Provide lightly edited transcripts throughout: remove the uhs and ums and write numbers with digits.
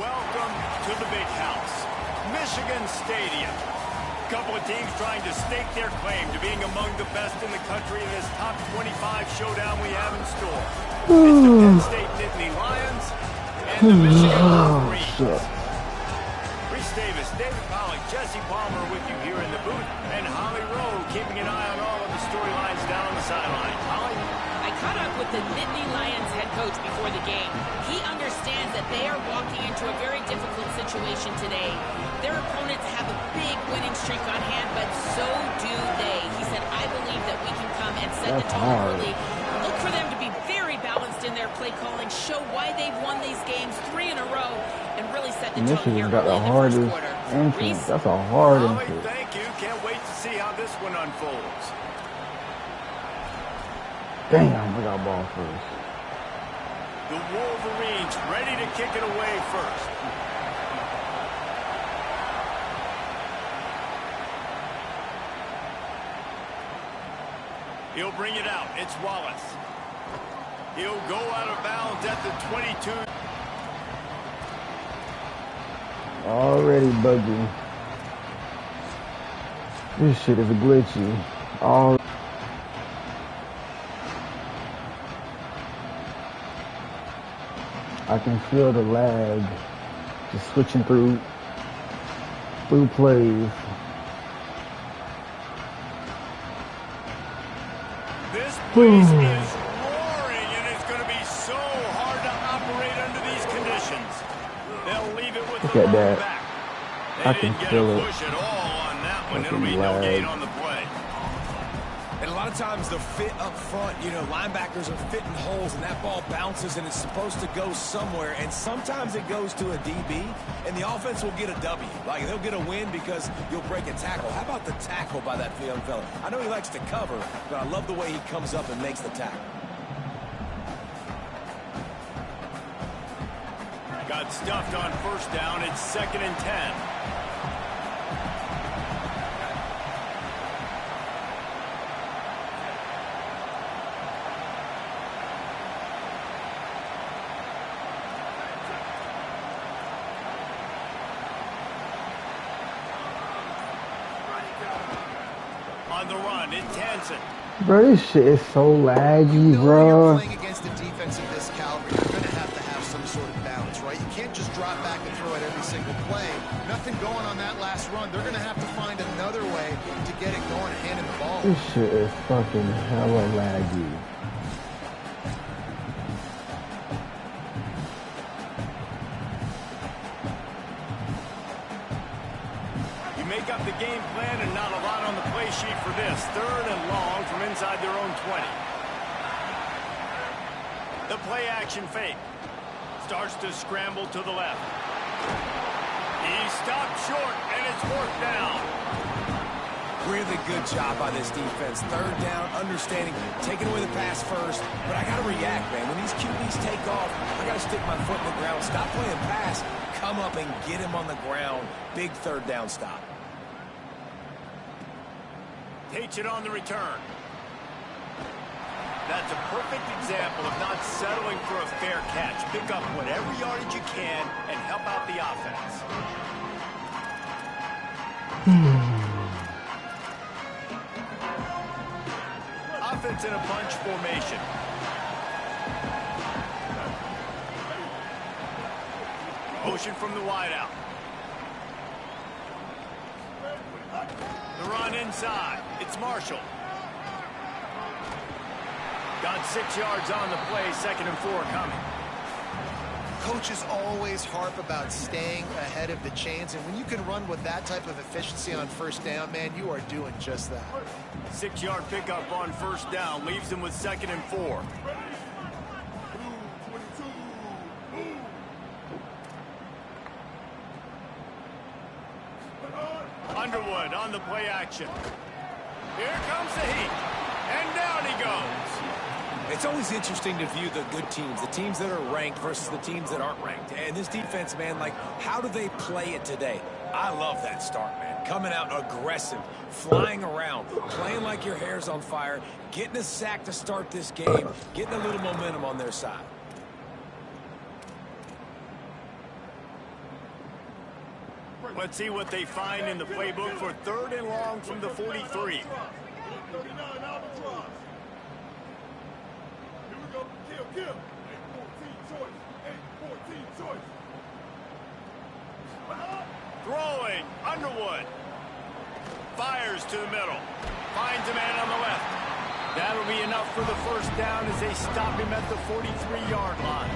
Welcome to the big house, Michigan Stadium. A couple of teams trying to stake their claim to being among the best in the country in this top 25 showdown we have in store. It's the Penn State Nittany Lions and the Michigan Wolverines. Reese Davis, David Pollack, Jesse Palmer with you here in the booth, and Holly Rowe keeping an eye on all of the storylines down on the sideline. Holly? I caught up with the Nittany Lions head coach before the game. He understands that they are walking into a very difficult situation today. Their opponents have a big winning streak on hand, but so do they. He said, I believe that we can come and set the tone early. Look for them to be very balanced in their play calling, show why they've won these games 3 in a row, and really set the tone here early in the first quarter. Reese? That's a hard Holly, entry. thank you. Can't wait to see how this one unfolds. Damn, we got ball first. The Wolverines ready to kick it away first. He'll bring it out. It's Wallace. He'll go out of bounds at the 22. Already buggy. This shit is glitchy. I can feel the lag just switching through plays. This place is roaring, and it's going to be so hard to operate under these conditions. They'll leave it with Look the at that. back. I They can didn't get feel a it. push at all on that one. It'll Fucking be no lag. gain on the play. And a lot of times the fit up front, you know, linebackers are fitting holes and that ball bounces and it's supposed to go somewhere. And sometimes it goes to a DB and the offense will get a W. Like they'll get a win because you'll break a tackle. How about the tackle by that young fella? I know he likes to cover, but I love the way he comes up and makes the tackle. Got stuffed on first down. It's 2nd and 10. On the run, it's Hansen. Bro, this shit is so laggy, bro. You're playing against a defense of this caliber, you're going to have some sort of balance, right? You can't just drop back and throw it every single play. Nothing going on that last run. They're going to have to find another way to get it going and handing the ball. This shit is fucking hella laggy. You make up the game plan and not a lot on the play sheet for this. 3rd and long from inside their own 20. The play action fake. Starts to scramble to the left. He stopped short, and it's 4th down. Really good job by this defense. 3rd down, understanding, taking away the pass first. But I got to react, man. When these QBs take off, I got to stick my foot in the ground. Stop playing pass. Come up and get him on the ground. Big 3rd down stop. Takes it on the return. That's a perfect example of not settling for a fair catch. Pick up whatever yardage you can and help out the offense. Offense in a bunch formation. Motion from the wideout. The run inside. It's Marshall. Got 6 yards on the play, 2nd and 4 coming. Coaches always harp about staying ahead of the chains, and when you can run with that type of efficiency on first down, man, you are doing just that. 6-yard pickup on first down leaves them with 2nd and 4. Underwood on the play action. Here comes the heat, and down he goes. It's always interesting to view the good teams, the teams that are ranked versus the teams that aren't ranked. And this defense, man, like, how do they play it today? I love that start, man. Coming out aggressive, flying around, playing like your hair's on fire, getting a sack to start this game, getting a little momentum on their side. Let's see what they find in the playbook for 3rd and long from the 43. Throwing, Underwood. Fires to the middle. Finds a man on the left. That'll be enough for the first down as they stop him at the 43-yard line.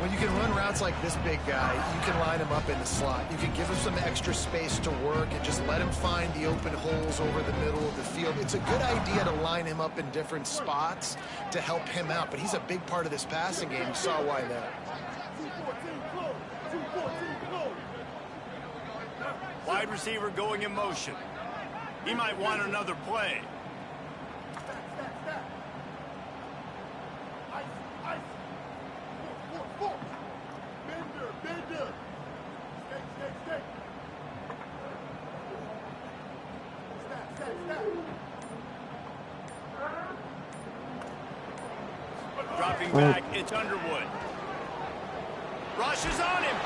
When you can run routes like this big guy, you can line him up in the slot. You can give him some extra space to work and just let him find the open holes over the middle of the field. It's a good idea to line him up in different spots to help him out, but he's a big part of this passing game. You saw why there. Wide receiver going in motion. He might want another play. Dropping back, it's Underwood. Rushes on him.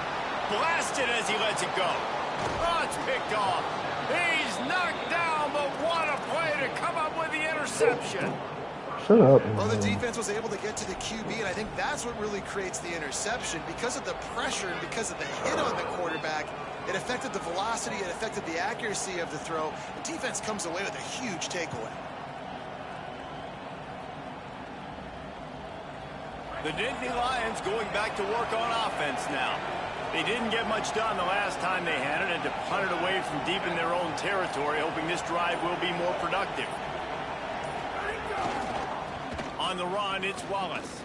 Blasted as he lets it go. Oh, it's picked off. He's knocked down, but what a play to come up with the interception. Shut up. Well, the defense was able to get to the QB, and I think that's what really creates the interception. Because of the pressure and because of the hit on the quarterback, it affected the velocity, it affected the accuracy of the throw. The defense comes away with a huge takeaway. The Nittany Lions going back to work on offense now. They didn't get much done the last time they had it, and to punt it away from deep in their own territory, hoping this drive will be more productive. On the run, it's Wallace.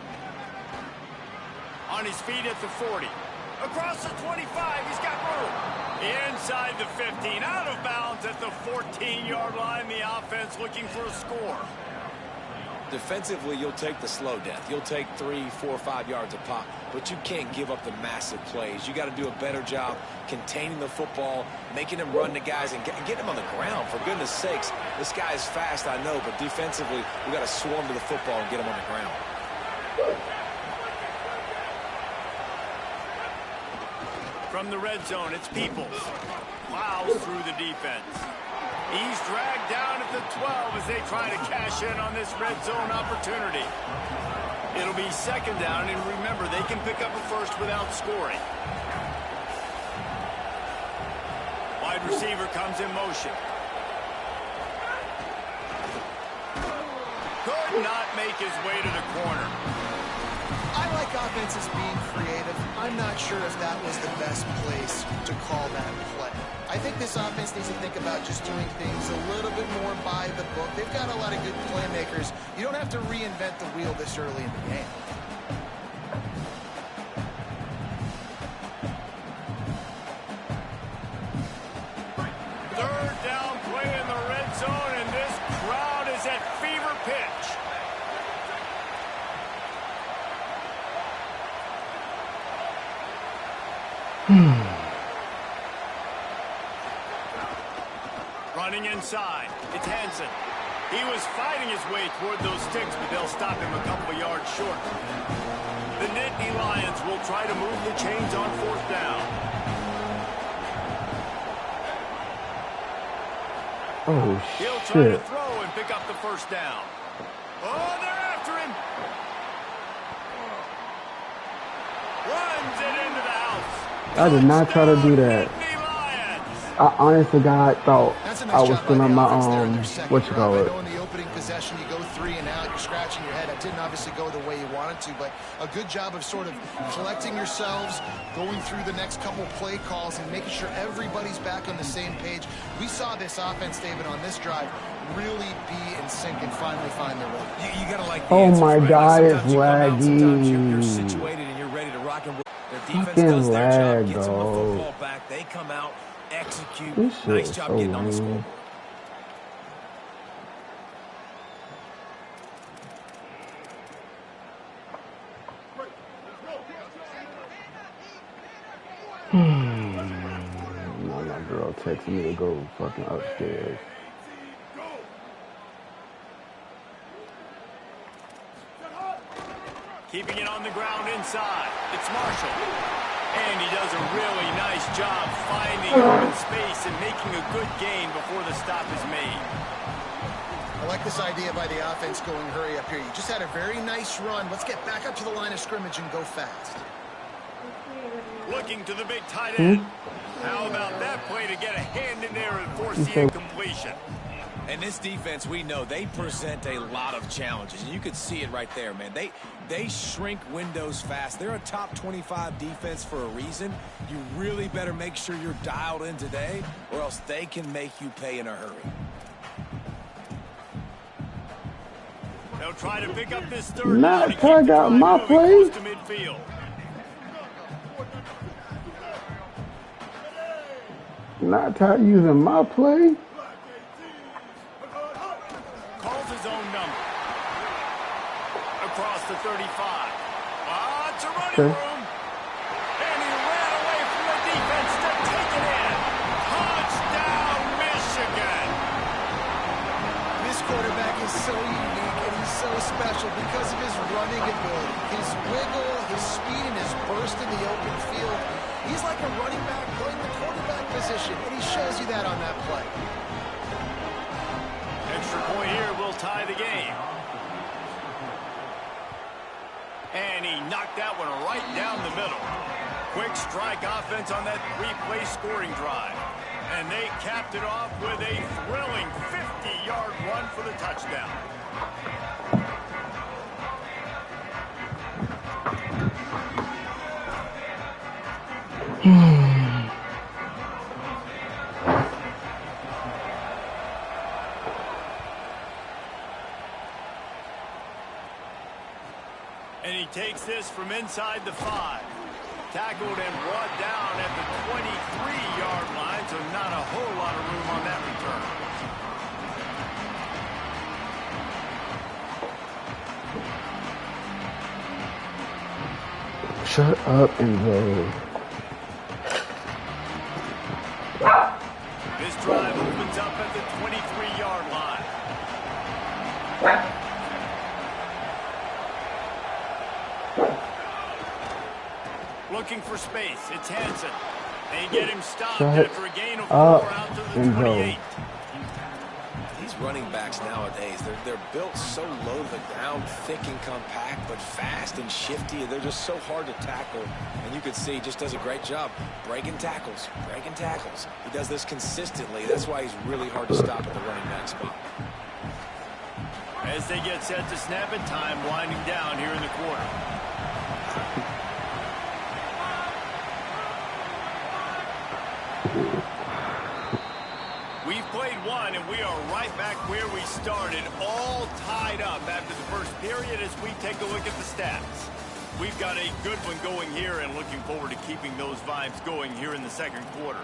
On his feet at the 40. Across the 25, he's got room. Inside the 15, out of bounds at the 14-yard line. The offense looking for a score. Defensively, you'll take the slow death. You'll take 3, 4, 5 yards a pop, but you can't give up the massive plays. You got to do a better job containing the football, making him run the guys, and getting him on the ground. For goodness sakes, this guy is fast, I know, but defensively, we got to swarm to the football and get him on the ground. From the red zone, it's Peoples. Plows through the defense. He's dragged down at the 12 as they try to cash in on this red zone opportunity. It'll be 2nd down, and remember, they can pick up a first without scoring. Wide receiver comes in motion. Could not make his way to the corner. I like offenses being creative. I'm not sure if that was the best place to call that play. I think this offense needs to think about just doing things a little bit more by the book. They've got a lot of good playmakers. You don't have to reinvent the wheel this early in the game. Third down play in the red zone, and this crowd is at fever pitch. Running inside, it's Hansen. He was fighting his way toward those sticks, but they'll stop him a couple of yards short. The Nittany Lions will try to move the chains on 4th down. Oh, He'll try to shit. throw and pick up the 1st down. Oh, they're after him. Runs it into the house. I did not try to do that. Nittany Lions. I honestly, God, thought I was still on my, what you call I it. know in the opening possession, you go 3 and out, you're scratching your head. That didn't obviously go the way you wanted to, but a good job of sort of collecting yourselves, going through the next couple play calls, and making sure everybody's back on the same page. We saw this offense, David, on this drive really be in sync and finally find their way. You got to like the Oh answers, my right? God, Like, it's sometimes you come out, sometimes you're laggy. situated and you're ready to rock and roll. The defense Fucking does their job, lag, gets them the dog. football back. They come out, execute. This shit Nice is job so getting on the lame. scoreboard. My girl texted me to go fucking upstairs. Keeping it on the ground inside. It's Marshall. And he does a really nice job finding open space and making a good gain before the stop is made. I like this idea by the offense going hurry up here. You just had a very nice run. Let's get back up to the line of scrimmage and go fast. Looking to the big tight end. How about that play to get a hand in there and force the incompletion? And this defense, we know, they present a lot of challenges. And you could see it right there, man. They shrink windows fast. They're a top 25 defense for a reason. You really better make sure you're dialed in today, or else they can make you pay in a hurry. They'll try to pick up this third. Not tag out my play. To midfield. Not tag using my play. Calls his own number. Across the 35. It's a running room. And he ran away from the defense to take it in. Touchdown, Michigan. This quarterback is so unique and he's so special because of his running ability. His wiggle, his speed, and his burst in the open field. He's like a running back playing the quarterback position, and he shows you that on that play. Extra point here will tie the game. And he knocked that one right down the middle. Quick strike offense on that three-play scoring drive. And they capped it off with a thrilling 50-yard run for the touchdown. And he takes this from inside the 5. Tackled and brought down at the 23-yard line, so not a whole lot of room on that return. Shut up and go. This drive opens up at the 23-yard line. Looking for space. It's Hansen. They get him stopped after a gain of 4 out to the 28. These running backs nowadays, they're built so low to the ground, thick and compact, but fast and shifty. They're just so hard to tackle. And you can see he just does a great job breaking tackles, breaking tackles. He does this consistently. That's why he's really hard to stop at the running back spot. As they get set to snap it, time winding down here in the quarter. We've played one, and we are right back where we started, all tied up after the first period as we take a look at the stats. We've got a good one going here and looking forward to keeping those vibes going here in the second quarter.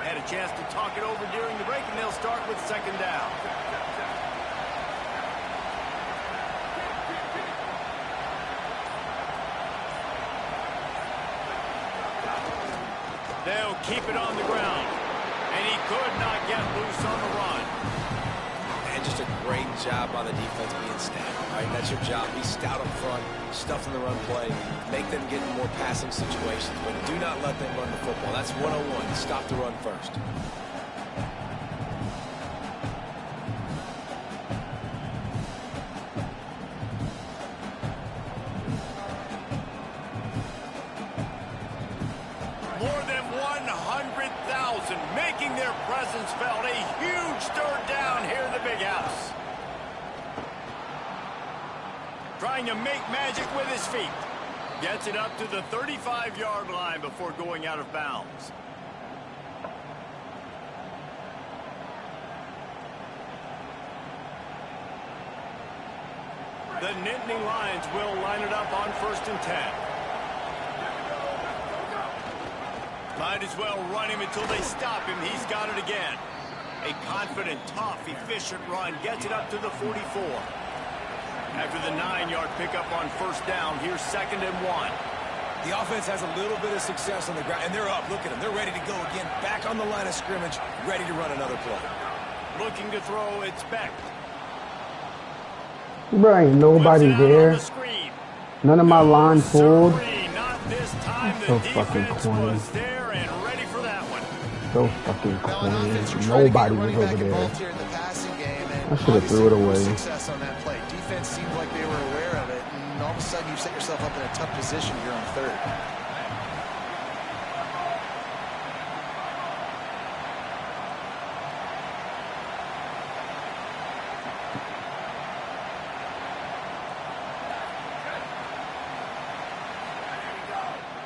Had a chance to talk it over during the break, and they'll start with second down. They'll keep it on the ground. And he could not get loose on the run. And just a great job by the defense being stout, right? That's your job. Be stout up front, stuff in the run play, make them get in more passing situations, but do not let them run the football. That's 101. Stop the run first. Making their presence felt. A huge third down here in the big house. Trying to make magic with his feet. Gets it up to the 35-yard line before going out of bounds. The Nittany Lions will line it up on 1st and 10. Might as well run him until they stop him. He's got it again. A confident, tough, efficient run. Gets it up to the 44. After the 9-yard pickup on 1st down, here's 2nd and 1. The offense has a little bit of success on the ground, and they're up. Look at them. They're ready to go again. Back on the line of scrimmage, ready to run another play. Looking to throw, it's Beck. Bro, ain't nobody there. None of my line pulled. So fucking corny. So fucking corny. Nobody was over there. I should have threw it away. Success on that play. Defense seemed like they were aware of it, and all of a sudden you set yourself up in a tough position here on third.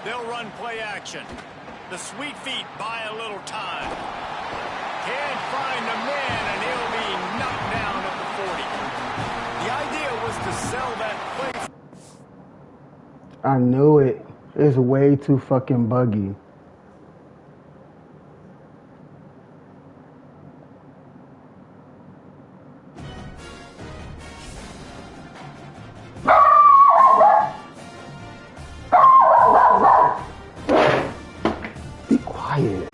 They'll run play action. The sweet feet buy a little time. Can't find a man, and he'll be knocked down at the 40. The idea was to sell that play. I knew it. It's way too fucking buggy. Be quiet.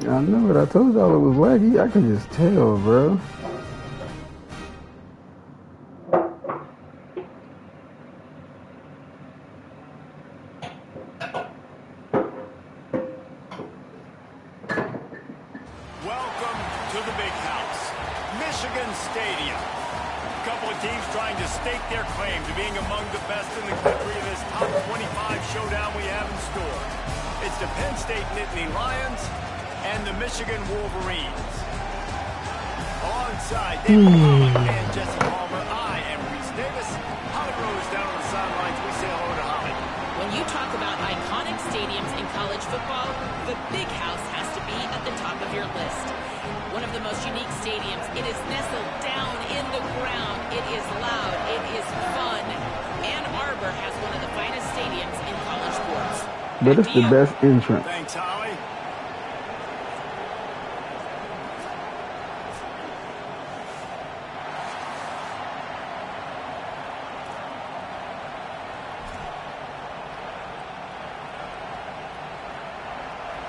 I know it. I told y'all it was laggy. I could just tell, bro. Welcome to the big house, Michigan Stadium. A couple of teams trying to stake their claim to being among the best in the country in this top 25 showdown we have in store. It's the Penn State Nittany Lions and the Michigan Wolverines. Alongside David Holland and Jesse Palmer, I am Reese Davis. Holly Rose down on the sidelines. We say hello to Holly. When you talk about iconic stadiums in college football, the Big House has to be at the top of your list. One of the most unique stadiums. It is nestled down in the ground. It is loud. It is fun. Ann Arbor has one of the finest stadiums in college sports. But it's the best entrance. Thanks, Holly.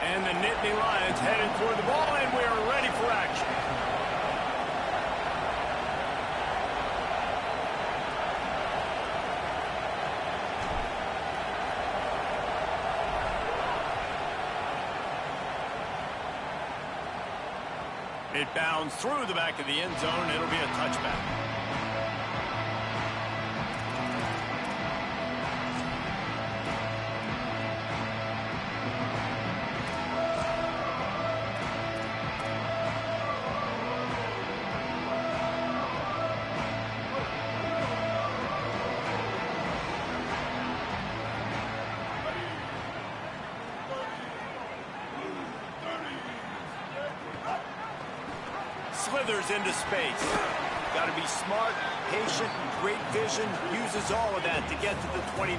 And the Nittany Lions headed toward the ball, and we are ready for action. It bounds through the back of the end zone. It'll be a touchback. Slithers into space. Got to be smart, patient, great vision. Uses all of that to get to the 29.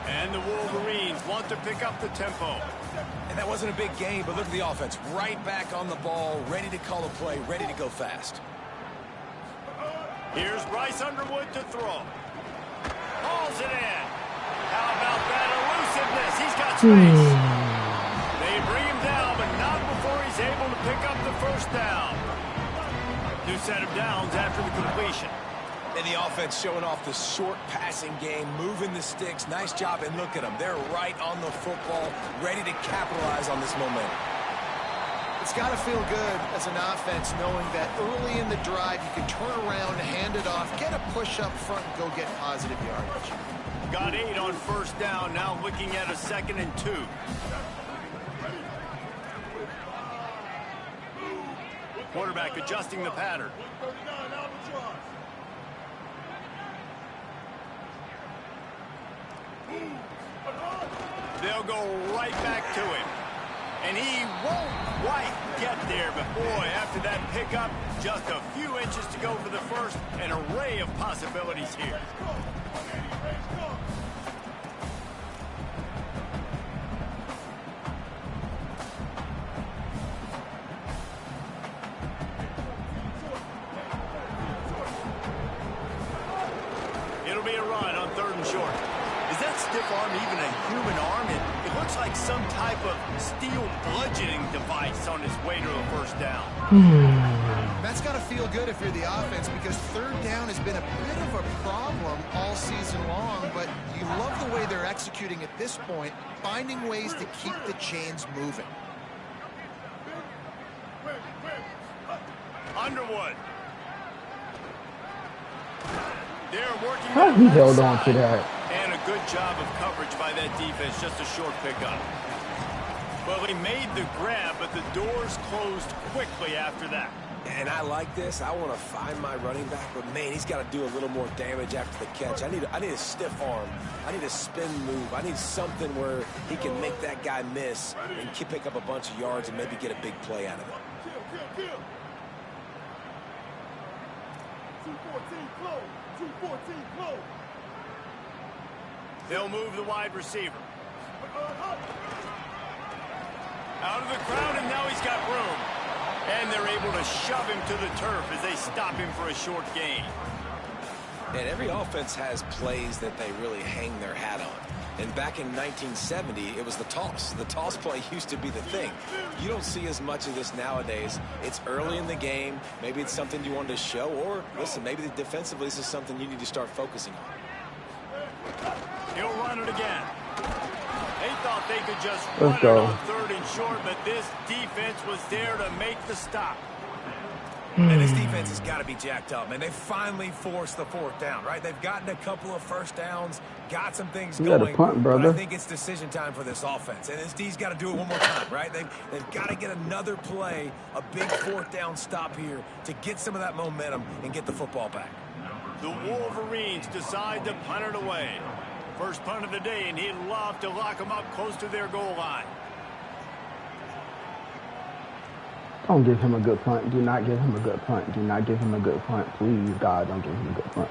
And the Wolverines want to pick up the tempo. And that wasn't a big gain, but look at the offense. Right back on the ball, ready to call a play, ready to go fast. Here's Bryce Underwood to throw. Hauls it in. How about that elusiveness? He's got space. They bring him down, but not before he's able to pick up the first down. New set of downs after the completion. And the offense showing off the short passing game, moving the sticks. Nice job, and look at them. They're right on the football, ready to capitalize on this momentum. It's got to feel good as an offense knowing that early in the drive you can turn around, hand it off, get a push up front, and go get positive yardage. Got 8 on first down, now looking at a 2nd and 2. Quarterback adjusting the pattern. They'll go right back to him. And he won't quite get there, but boy, after that pickup, just a few inches to go for the first. An array of possibilities here. It'll be a run on 3rd and short. Is that stiff arm even a human arm? It looks like some type of steel bludgeoning device on his way to a first down. That's got to feel good if you're the offense, because 3rd down has been a bit of a problem all season long, but you love the way they're executing at this point, finding ways to keep the chains moving. Underwood. They're working. How he held on to that? And a good job of coverage by that defense. Just a short pickup. Well, he made the grab, but the doors closed quickly after that. And I like this. I want to find my running back, but man, he's got to do a little more damage after the catch. I need a stiff arm. I need a spin move. I need something where he can make that guy miss and pick up a bunch of yards and maybe get a big play out of it. They'll move the wide receiver. Out of the crowd, and now he's got room. And they're able to shove him to the turf as they stop him for a short gain. And every offense has plays that they really hang their hat on. And back in 1970, it was the toss. The toss play used to be the thing. You don't see as much of this nowadays. It's early in the game. Maybe it's something you wanted to show. Or, listen, maybe defensively this is something you need to start focusing on. He'll run it again. They thought they could just Let's run go. it on 3rd and short, but this defense was there to make the stop. And this defense has got to be jacked up, man. They finally forced the 4th down, right? They've gotten a couple of first downs, got some things You going. got a punt, brother. But I think it's decision time for this offense. And this D's got to do it one more time, right? They've got to get another play, a big 4th down stop here to get some of that momentum and get the football back. The Wolverines decide to punt it away. First punt of the day, and he'd love to lock them up close to their goal line. Don't give him a good punt. Do not give him a good punt. Do not give him a good punt. Please, God, don't give him a good punt.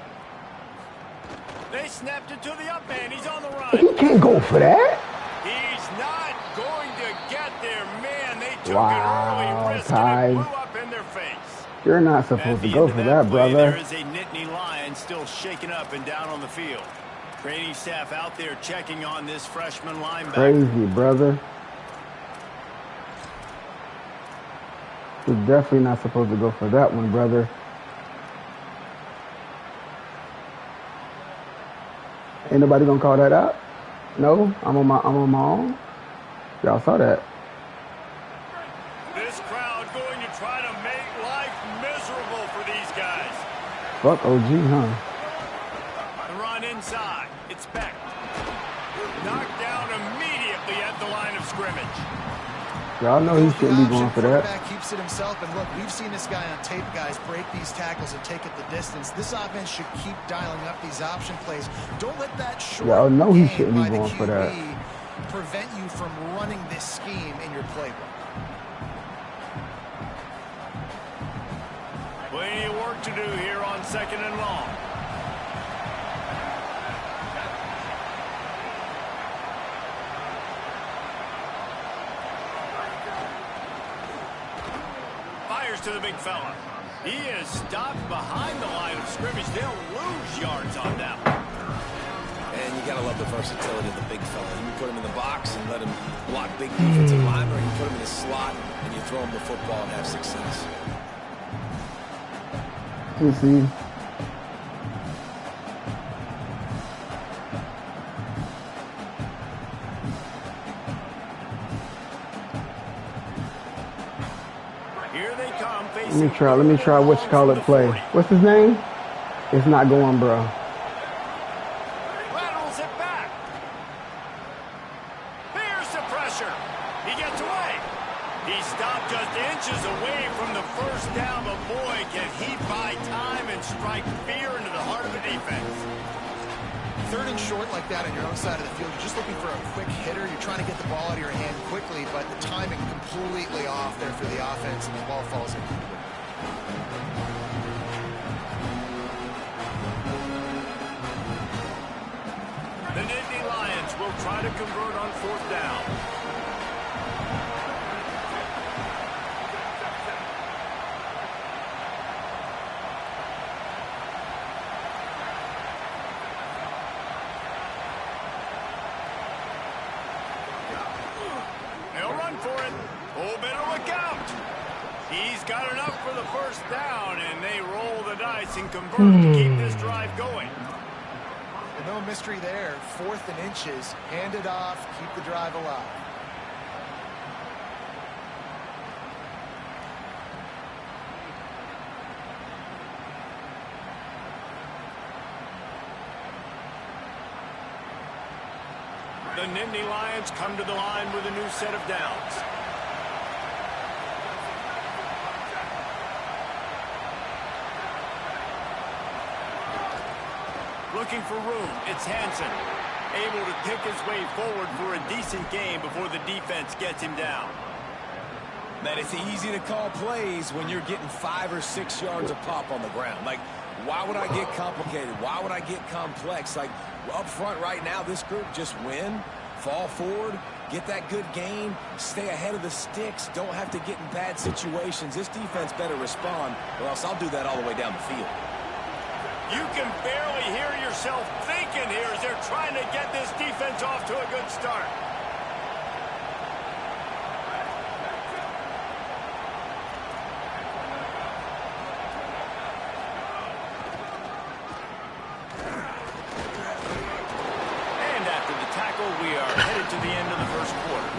They snapped it to the up man. He's on the He run. can't go for that. He's not going to get there. Man, they took Wow, an early risk Ty. and it blew up in their face. You're not At supposed the to go end of for that, play, brother. There is a Nittany Lion still shaken up and down on the field. Training staff out there checking on this freshman linebacker. Crazy, brother. You're definitely not supposed to go for that one, brother. Ain't nobody gonna call that out? No, I'm on my own. Y'all saw that. This crowd going to try to make life miserable for these guys. Fuck OG, huh? The run inside. It's Beck. Knocked down immediately at the line of scrimmage. Y'all know he shouldn't be going for that. Quarterback keeps it himself, and look, we've seen this guy on tape, guys, break these tackles and take it the distance. This offense should keep dialing up these option plays. Don't let that short Y'all know he game shouldn't be by the going for that. QB prevent you from running this scheme in your playbook. Plenty of work to do here on 2nd and long. Fires to the big fella. He is stopped behind the line of scrimmage. They'll lose yards on that one. And and you got to love the versatility of the big fella. You can put him in the box and let him block big defensive linemen, or you put him in the slot and you throw him the football and have success. You see. Let me try what you call it play. What's his name? It's not going, bro. Rattles it back. Here's the pressure. He gets away. He stopped just inches away from the first down, but boy, can he buy time and strike fear into the heart of the defense. 3rd and short like that on your own side of the field, you're just looking for a quick hitter. You're trying to get the ball out of your hand quickly, but the timing completely off there for the offense, and the ball falls incomplete. The Nittany Lions will try to convert on 4th down. They'll run for it. Oh, better look out. He's got enough for the 1st down, and they roll the dice and convert to keep this drive going. No mystery there. 4th and inches. Hand it off. Keep the drive alive. The Nittany Lions come to the line with a new set of downs. Looking for room, it's Hansen. Able to pick his way forward for a decent gain before the defense gets him down. Man, it's easy to call plays when you're getting 5 or 6 yards of pop on the ground. Like, why would I get complicated? Why would I get complex? Like, up front right now, this group just win, fall forward, get that good gain, stay ahead of the sticks, don't have to get in bad situations. This defense better respond, or else I'll do that all the way down the field. You can barely hear yourself thinking here as they're trying to get this defense off to a good start. And after the tackle, we are headed to the end of the 1st quarter.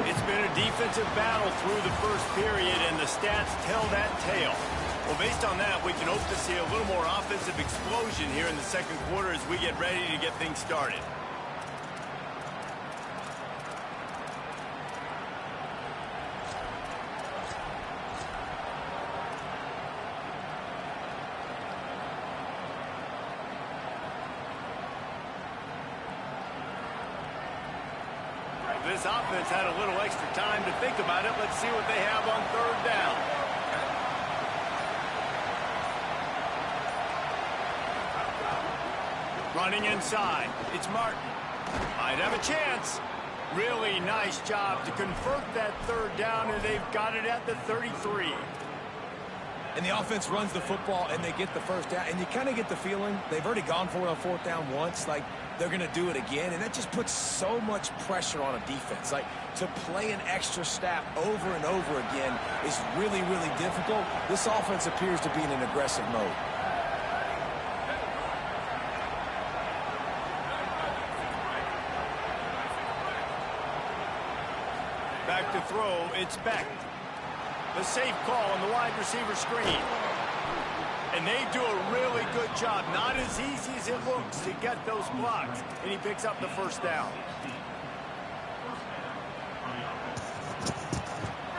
It's been a defensive battle through the 1st period, and the stats tell that tale. Well, based on that, we can hope to see a little more offensive explosion here in the 2nd quarter as we get ready to get things started. This offense had a little extra time to think about it. Let's see what they have on 3rd down. Running inside, it's Martin. Might have a chance. Really nice job to convert that 3rd down, and they've got it at the 33. And the offense runs the football, and they get the 1st down. And you kind of get the feeling they've already gone for it on 4th down once. Like, they're going to do it again. And that just puts so much pressure on a defense. Like, to play an extra snap over and over again is really, really difficult. This offense appears to be in an aggressive mode. Back to throw, it's Beck. The safe call on the wide receiver screen. And they do a really good job. Not as easy as it looks to get those blocks. And he picks up the 1st down.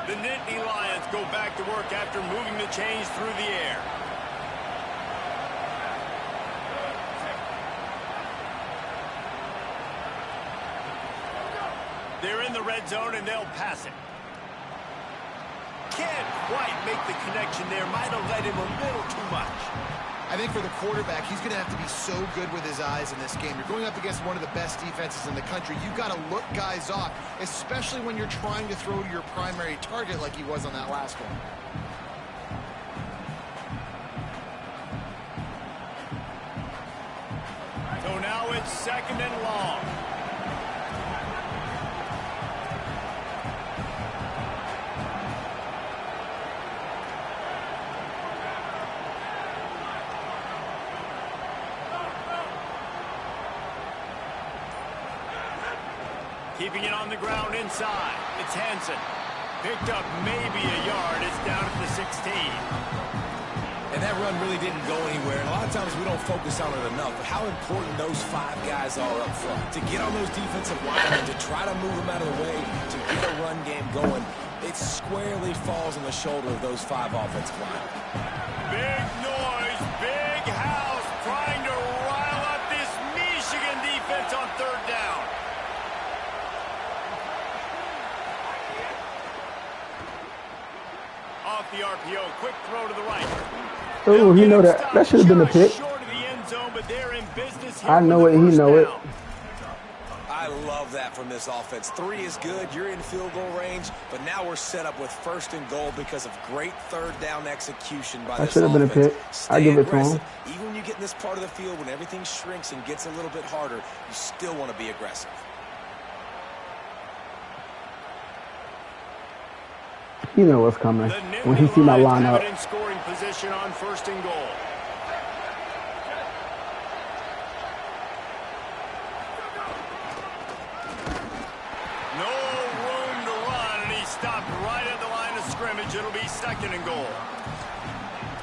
The Nittany Lions go back to work after moving the chains through the air. They're in the red zone, and they'll pass it. Can't quite make the connection there. Might have led him a little too much. I think for the quarterback, he's going to have to be so good with his eyes in this game. You're going up against one of the best defenses in the country. You've got to look guys off, especially when you're trying to throw to your primary target like he was on that last one. It's 2nd and long. Keeping it on the ground inside. It's Hansen. Picked up maybe a yard. It's down at the 16. And that run really didn't go anywhere. And a lot of times we don't focus on it enough, but how important those 5 guys are up front. To get on those defensive linemen, to try to move them out of the way, to get a run game going, it squarely falls on the shoulder of those 5 offensive linemen. Big noise, big house, trying to rile up this Michigan defense on 3rd down. Off the RPO, quick throw to the right. Oh, he know that. That should have been a pick. I know it. He know it. I love that from this offense. 3 is good. You're in field goal range, but now we're set up with 1st and goal because of great 3rd down execution by this offense. That should have been a pick. I give it to him. Even when you get in this part of the field, when everything shrinks and gets a little bit harder, you still want to be aggressive. You know what's coming when he see my lineup. In scoring position on 1st and goal. No room to run, and he stopped right at the line of scrimmage. It'll be 2nd and goal.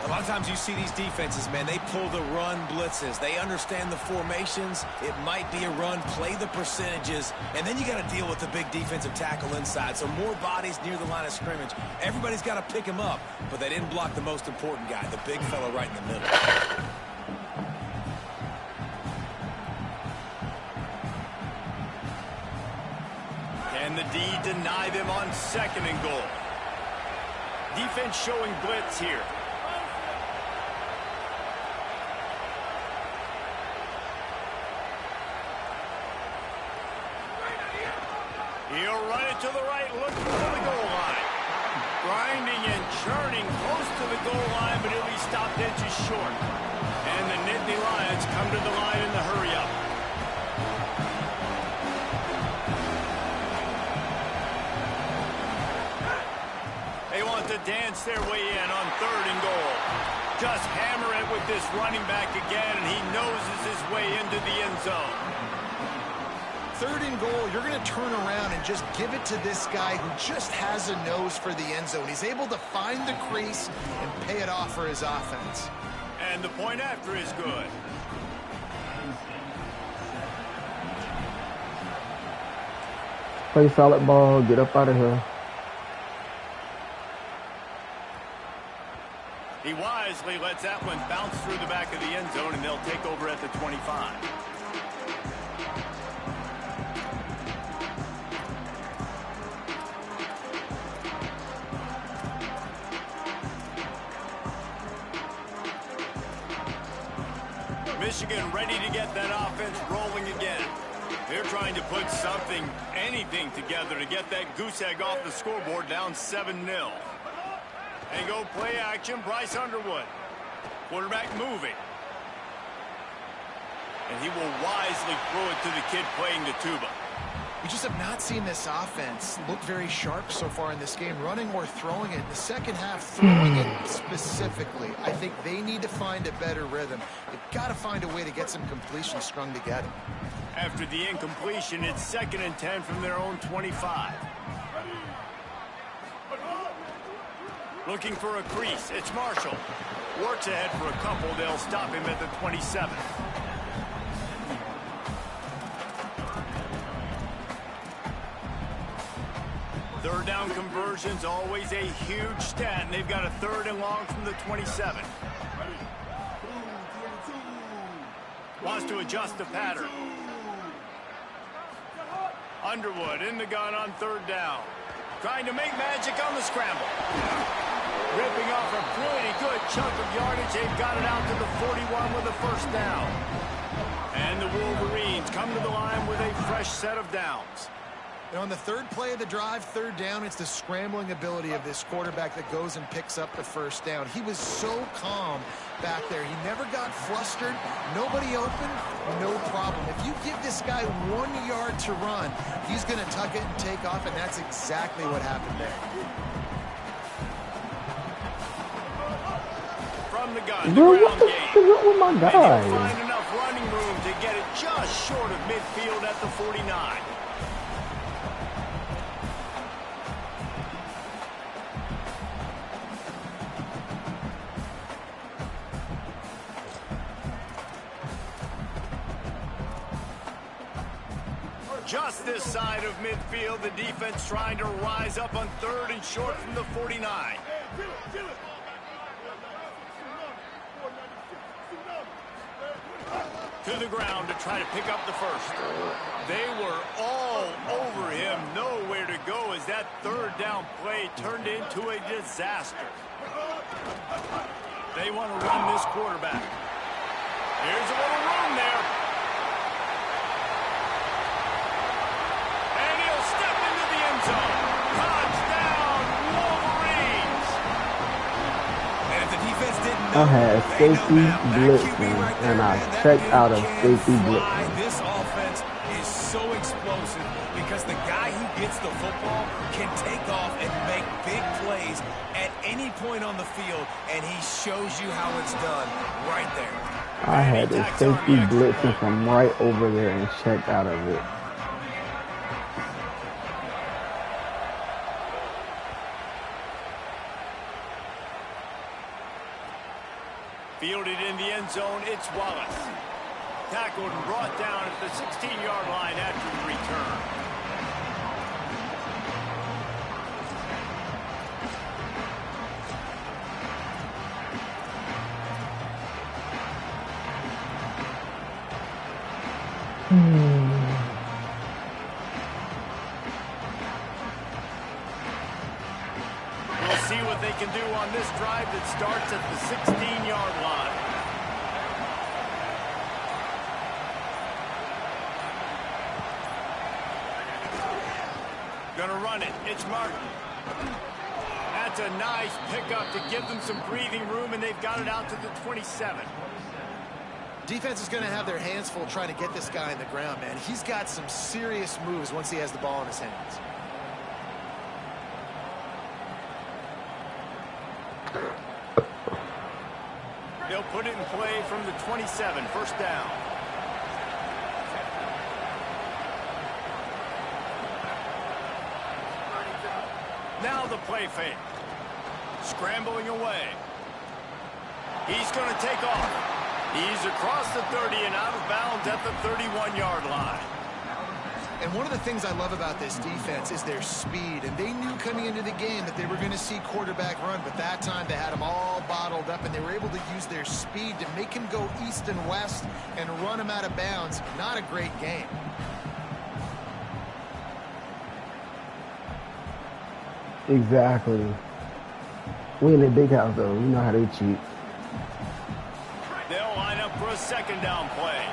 A lot of times you see these defenses, man, they pull the run blitzes. They understand the formations. It might be a run, play the percentages, and then you got to deal with the big defensive tackle inside. So more bodies near the line of scrimmage. Everybody's got to pick him up, but they didn't block the most important guy, the big fella right in the middle. Can the D deny them on 2nd and goal? Defense showing blitz here. He'll run it to the right, looking for the goal line. Grinding and churning close to the goal line, but he'll be stopped inches short. And the Nittany Lions come to the line in the hurry-up. They want to dance their way in on 3rd and goal. Just hammer it with this running back again, and he noses his way into the end zone. 3rd and goal, you're going to turn around and just give it to this guy who just has a nose for the end zone. He's able to find the crease and pay it off for his offense. And the point after is good. Play solid ball. Get up out of here. He wisely lets that one bounce through the back of the end zone, and they'll take over at the 25. Michigan ready to get that offense rolling again. They're trying to put something, anything together to get that goose egg off the scoreboard down 7-0. And go play action, Bryce Underwood. Quarterback moving. And he will wisely throw it to the kid playing the tuba. We just have not seen this offense look very sharp so far in this game, running or throwing it. In the second half, throwing it specifically. I think they need to find a better rhythm. They've got to find a way to get some completions strung together. After the incompletion, it's 2nd and 10 from their own 25. Looking for a crease. It's Marshall. Works ahead for a couple. They'll stop him at the 27. Third down conversions, always a huge stat, and they've got a 3rd and long from the 27. Wants to adjust the pattern. Underwood in the gun on 3rd down. Trying to make magic on the scramble. Ripping off a pretty good chunk of yardage. They've got it out to the 41 with a 1st down. And the Wolverines come to the line with a fresh set of downs. And on the third play of the drive, third down, it's the scrambling ability of this quarterback that goes and picks up the first down. He was so calm back there. He never got flustered. Nobody open, no problem. If you give this guy 1 yard to run, he's going to tuck it and take off, and that's exactly what happened there. From the gun, Bro, what the fuck is up with my guy? And he'll find enough running room to get it just short of midfield at the 49. Just this side of midfield, the defense trying to rise up on third and short from the 49. To the ground to try to pick up the first. They were all over him, nowhere to go as that third down play turned into a disaster. They want to run this quarterback. Here's a little room there. And he'll step into the end zone. Touchdown, Wolverines! And if the defense didn't know, I had safety blitzing, and I checked out of safety blitzing. This offense is so explosive because the guy who gets the football can take off and make big plays at any point on the field, and he shows you how it's done right there. I had the safety blitzing from right over there and checked out of it. Fielded in the end zone, it's Wallace. Tackled and brought down at the 16-yard line after the return. We'll see what they can do on this drive that starts at the 16-yard line. Gonna run it. It's Martin. That's a nice pickup to give them some breathing room, and they've got it out to the 27. Defense is going to have their hands full trying to get this guy in the ground, man. He's got some serious moves once he has the ball in his hands. They'll put it in play from the 27, first down. Now the play fake. Scrambling away. He's going to take off. He's across the 30 and out of bounds at the 31-yard line. And one of the things I love about this defense is their speed. And they knew coming into the game that they were going to see quarterback run. But that time they had him all bottled up, and they were able to use their speed to make him go east and west and run him out of bounds. Not a great game. Exactly. We in the big house, though. You know how they cheat. They'll line up for a second down play.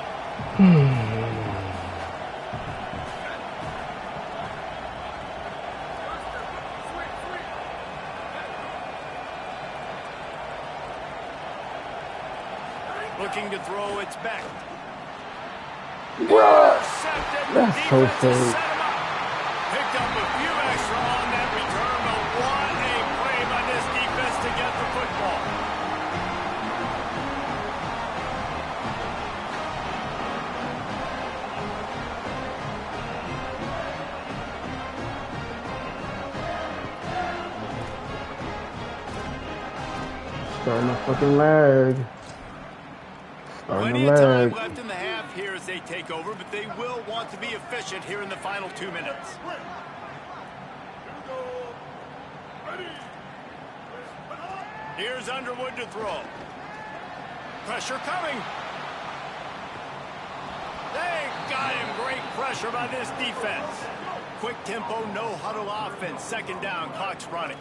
Looking to throw, it's back. What? That's so safe. Picked up a few extra on that return, but what a play by this defense to get the football. Starting a fucking lag. Plenty of time left in the half here as they take over, but they will want to be efficient here in the final 2 minutes. Here's Underwood to throw. Pressure coming. They got him. Great pressure by this defense. Quick tempo, no huddle offense. Second down, clock's running.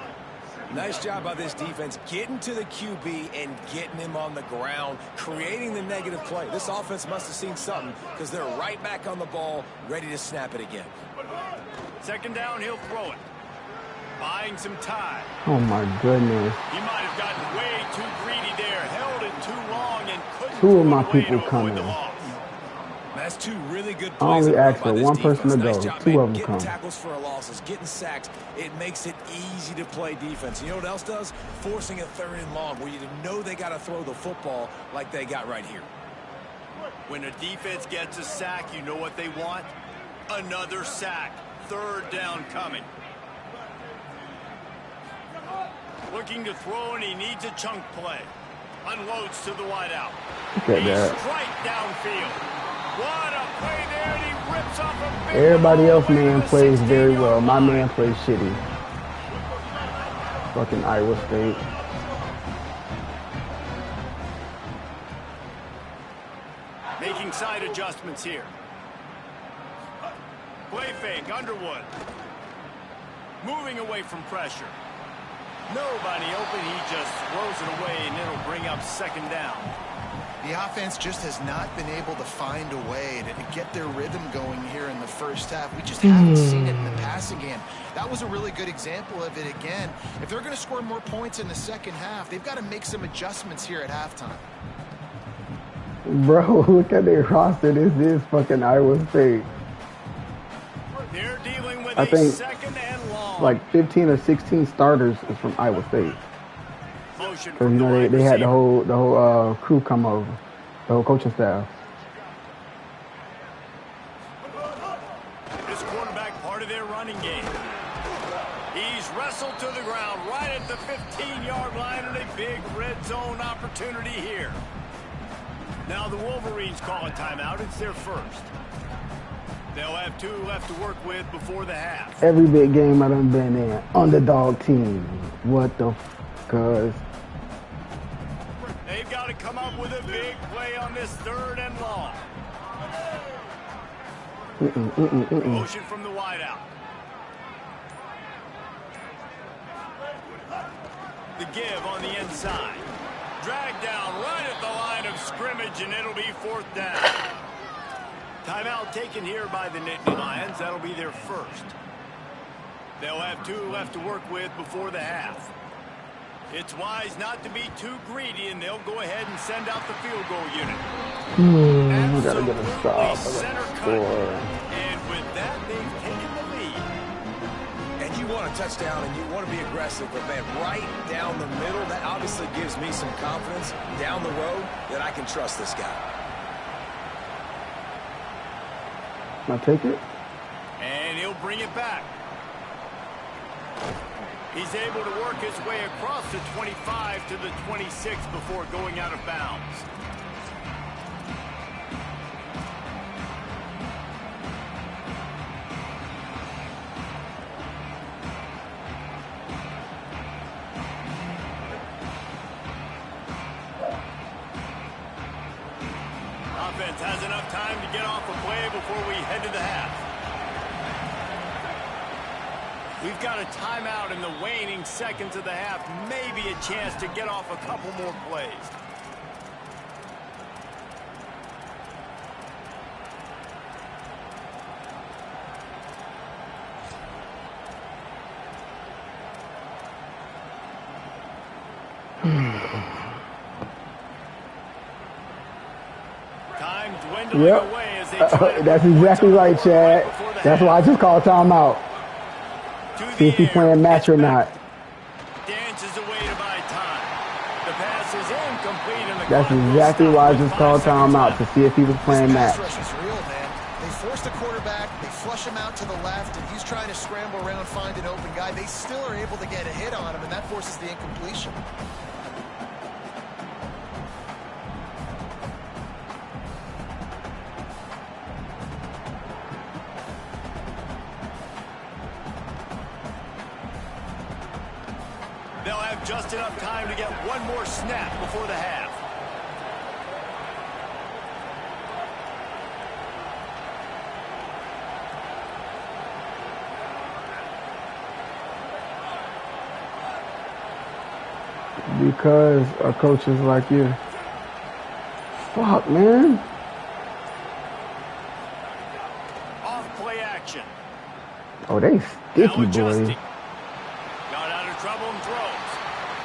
Nice job by this defense getting to the QB and getting him on the ground, creating the negative play. This offense must have seen something because they're right back on the ball, ready to snap it again. Second down, he'll throw it. Buying some time. Oh my goodness. He might have gotten way too greedy there, held it too long, and couldn't Two of my throw it away people to coming. avoid the loss. That's two really good I plays. only asked for by this one person to defense. go. Nice job, Two man. of them Getting come. tackles for losses, getting sacks. It makes it easy to play defense. You know what else does? Forcing a third and long where you know they got to throw the football like they got right here. When a defense gets a sack, you know what they want? Another sack. Third down coming. Looking to throw, and he needs a chunk play. Unloads to the wideout. Look at that. Strike downfield. What a play there, and he rips off a big Everybody else, one man, away to the plays very 16-yard well. My line. man plays shitty. Fucking Iowa State. Making side adjustments here. Play fake, Underwood. Moving away from pressure. Nobody open, he just throws it away, and it'll bring up second down. The offense just has not been able to find a way to get their rhythm going here in the first half. We just haven't seen it in the passing game. That was a really good example of it again. If they're going to score more points in the second half, they've got to make some adjustments here at halftime. Bro, look at their roster. This is fucking Iowa State. They're dealing with I a think second and long. like 15 or 16 starters is from Iowa State. Motion Because, from you the know, wide they had the receiver. whole crew come over. The whole coaching staff. This quarterback part of their running game. He's wrestled to the ground right at the 15-yard line, and a big red zone opportunity here. Now the Wolverines call a timeout. It's their first. They'll have two left to work with before the half. Every big game I done been in. Underdog team. What the f***? Cuz. They've got to come up with a big play on this third and long. Motion from the wideout. The give on the inside. Dragged down right at the line of scrimmage, and it'll be fourth down. Timeout taken here by the Nittany Lions. That'll be their first. They'll have two left to work with before the half. It's wise not to be too greedy, and they'll go ahead and send out the field goal unit. We gotta get a stop. I Center got cut. score. And with that, they've taken the lead. And you want a touchdown and you want to be aggressive, but man, right down the middle, that obviously gives me some confidence down the road that I can trust this guy. Can I take it? And he'll bring it back. He's able to work his way across the 25 to the 26 before going out of bounds. Offense has enough time to get off a play before we head to the half. We've got a timeout in the waning seconds of the half. Maybe a chance to get off a couple more plays. Time dwindling Yep. away as they try to That's put exactly points on right, the board Chad. before the That's half. why I just called timeout. To See if the he's playing air. match or Pitch not. back. Dances away to buy time. The pass is incomplete, and the That's clock will exactly stop why I with just 5 called seconds timeout, left. to see if he was playing Pass match. rush is real, man. They force the quarterback, they flush him out to the left, and he's trying to scramble around, find an open guy. They still are able to get a hit on him, and that forces the incompletion. They'll have just enough time to get one more snap before the half. Because our coaches like you. Fuck, man. Off play action. Oh, they sticky, boy. Got out of trouble and throws.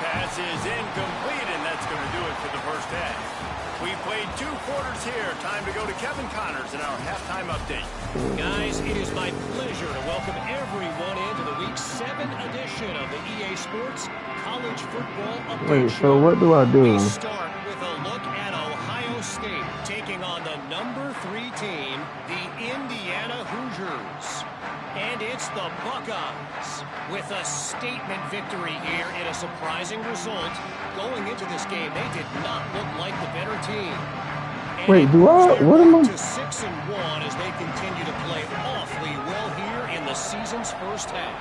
Pass is incomplete, and that's going to do it for the first half. We played 2 quarters here. Time to go to Kevin Connors in our halftime update. Guys, it is my pleasure to welcome everyone into the Week 7 edition of the EA Sports College Football Update. Wait, so what do I do? We start with a look at Ohio State taking on the number 3 team, the Indiana Hoosiers. And it's the Buckeyes with a statement victory here in a surprising result. Going into this game, they did not look like the better team. And wait, what am I? to 6-1 as they continue to play awfully well here in the season's first half.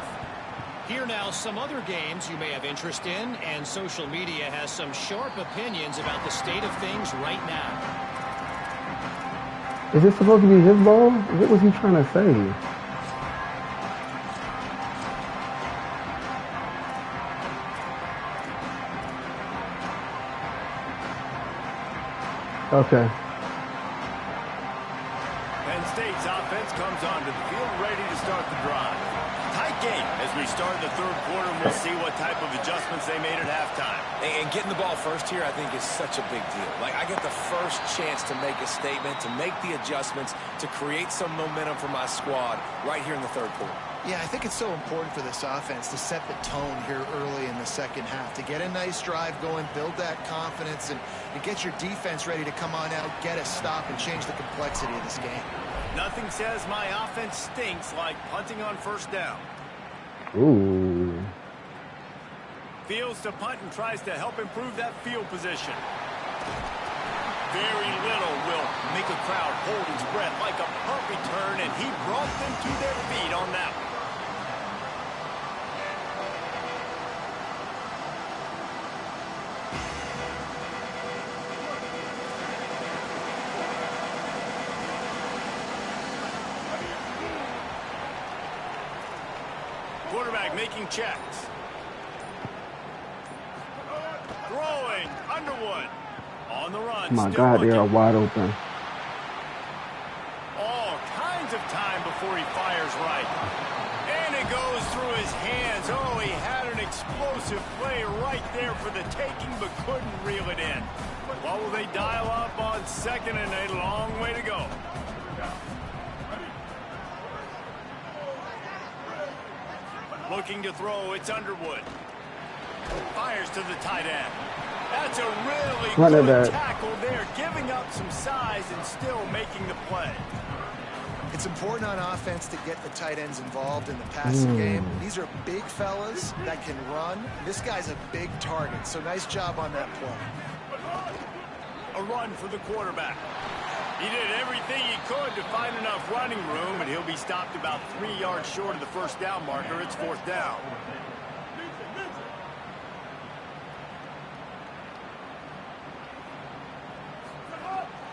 Here now, some other games you may have interest in, and social media has some sharp opinions about the state of things right now. Is this supposed to be his ball? What was he trying to say? Okay. Penn State's offense comes onto the field ready to start the drive. Tight game as we start the third quarter, and we'll see what type of adjustments they made at halftime. And getting the ball first here, I think, is such a big deal. Like, I get the first chance to make a statement, to make the adjustments, to create some momentum for my squad right here in the third quarter. Yeah, I think it's so important for this offense to set the tone here early in the second half, to get a nice drive going, build that confidence, and get your defense ready to come on out, get a stop, and change the complexity of this game. Nothing says my offense stinks like punting on first down. Ooh. Fields to punt and tries to help improve that field position. Very little will make a crowd hold its breath like a punt return, and he brought them to their feet on that one. Quarterback making checks. Throwing, Underwood. On the run. Oh my God, they are wide open. All kinds of time before he fires right. And it goes through his hands. Oh, he had an explosive play right there for the taking, but couldn't reel it in. What will they dial up on second and a long way to go? Looking to throw, it's Underwood. Fires to the tight end. That's a really good tackle there, giving up some size and still making the play. It's important on offense to get the tight ends involved in the passing game. These are big fellas that can run. This guy's a big target, so nice job on that play. A run for the quarterback. He did everything he could to find enough running room, and he'll be stopped about 3 yards short of the first down marker. It's fourth down.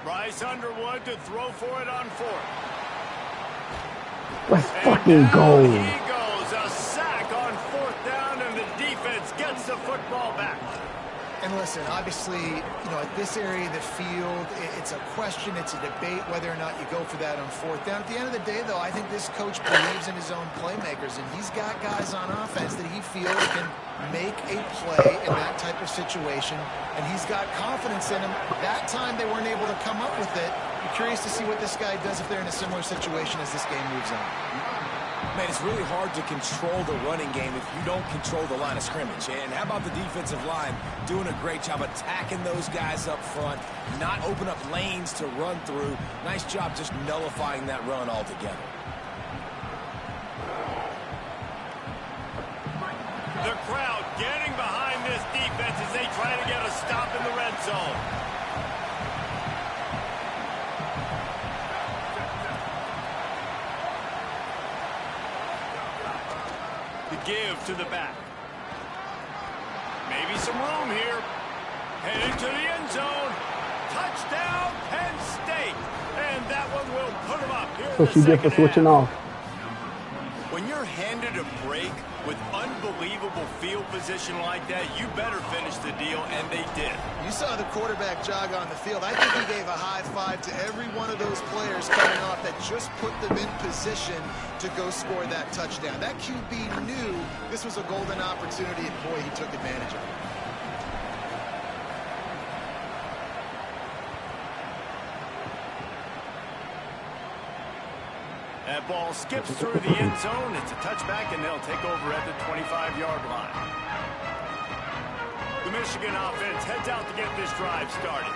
Bryce Underwood to throw for it on fourth. Let's fucking go. He goes. A sack on fourth down, and the defense gets the football back. And listen, obviously, you know, at this area of the field, it's a question, it's a debate whether or not you go for that on fourth down. At the end of the day, though, I think this coach believes in his own playmakers, and he's got guys on offense that he feels can make a play in that type of situation, and he's got confidence in him. That time they weren't able to come up with it. I'm curious to see what this guy does if they're in a similar situation as this game moves on. Man, it's really hard to control the running game if you don't control the line of scrimmage. And how about the defensive line doing a great job attacking those guys up front, not open up lanes to run through. Nice job just nullifying that run altogether. The crowd getting behind this defense as they try to get a stop in the red zone. The give to the back. Maybe some room here. Heading to the end zone. Touchdown, Penn State. And that one will put them up here. What you get for switching off? When you're handed a break with unbelievable field position like that, you better finish the deal, and they did. You saw the quarterback jog on the field. I think he gave a high five to every one of those players coming off that just put them in position to go score that touchdown. That QB knew this was a golden opportunity, and boy, he took advantage of it. That ball skips through the end zone. It's a touchback, and they'll take over at the 25-yard line. The Michigan offense heads out to get this drive started.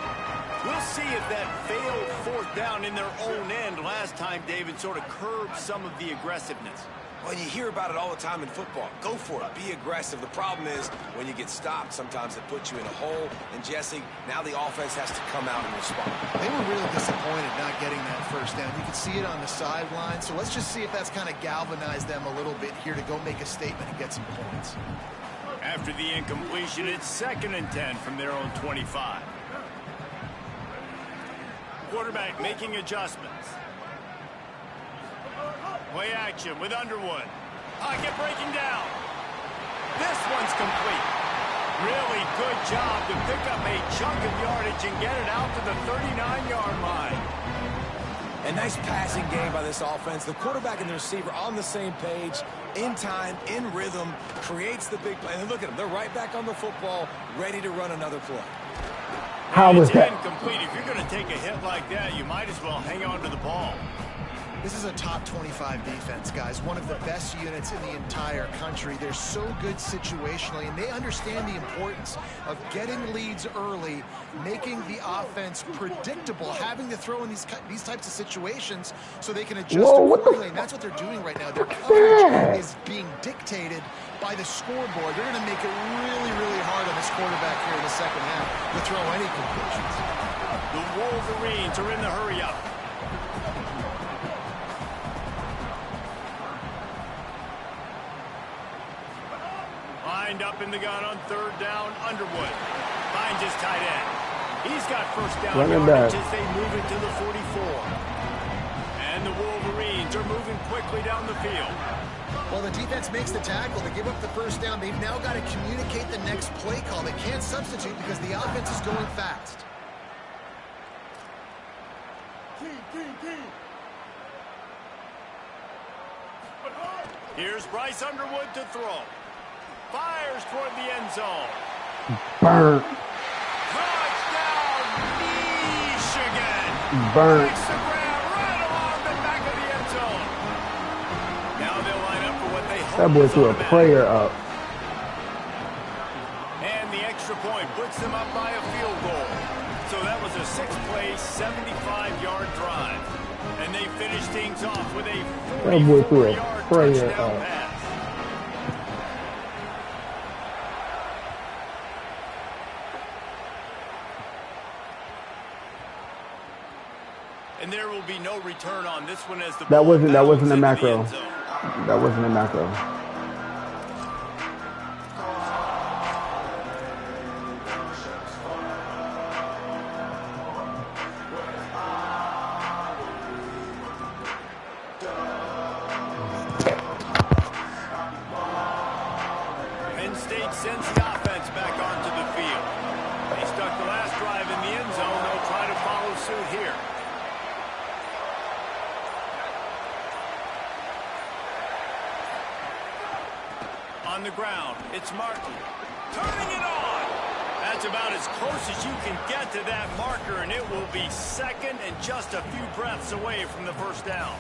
We'll see if that failed fourth down in their own end last time, David, sort of curbed some of the aggressiveness. Well, you hear about it all the time in football. Go for it. Be aggressive. The problem is when you get stopped, sometimes it puts you in a hole. And, Jesse, now the offense has to come out and respond. They were really disappointed not getting that first down. You could see it on the sideline. So let's just see if that's kind of galvanized them a little bit here to go make a statement and get some points. After the incompletion, it's 2nd and 10 from their own 25. Quarterback making adjustments. Play action with Underwood. Pocket breaking down. This one's complete. Really good job to pick up a chunk of yardage and get it out to the 39-yard line. A nice passing game by this offense. The quarterback and the receiver on the same page, in time, in rhythm, creates the big play. And look at them. They're right back on the football, ready to run another play. How was that? Incomplete. If you're going to take a hit like that, you might as well hang on to the ball. This is a top 25 defense, guys. One of the best units in the entire country. They're so good situationally, and they understand the importance of getting leads early, making the offense predictable, having to throw in these types of situations so they can adjust accordingly. And that's what they're doing right now. Their coverage is being dictated by the scoreboard. They're going to make it really, really hard on this quarterback here in the second half to throw any completions. The Wolverines are in the hurry-up. Lined up in the gun on 3rd down, Underwood finds his tight end. He's got first down yardage as they move it to the 44. And the Wolverines are moving quickly down the field. Well, the defense makes the tackle. They give up the first down. They've now got to communicate the next play call. They can't substitute because the offense is going fast. Here's Bryce Underwood to throw. Fires toward the end zone. Burnt. Touchdown, Michigan. Burnt. Breaks the ground right along the back of the end zone. Now they'll line up for what they hope. That boy threw a prayer up. And the extra point puts them up by a field goal. So that was a 6-play, 75-yard drive. And they finished things off with a 44-yard touchdown pass. And there will be no return on this one as the that wasn't a macro. That wasn't a macro. Penn State sends the offense back onto the field. They stuck the last drive in the end zone. They'll try to follow suit here. On the ground, it's Martin. Turning it on! That's about as close as you can get to that marker, and it will be 2nd and just a few breaths away from the first down.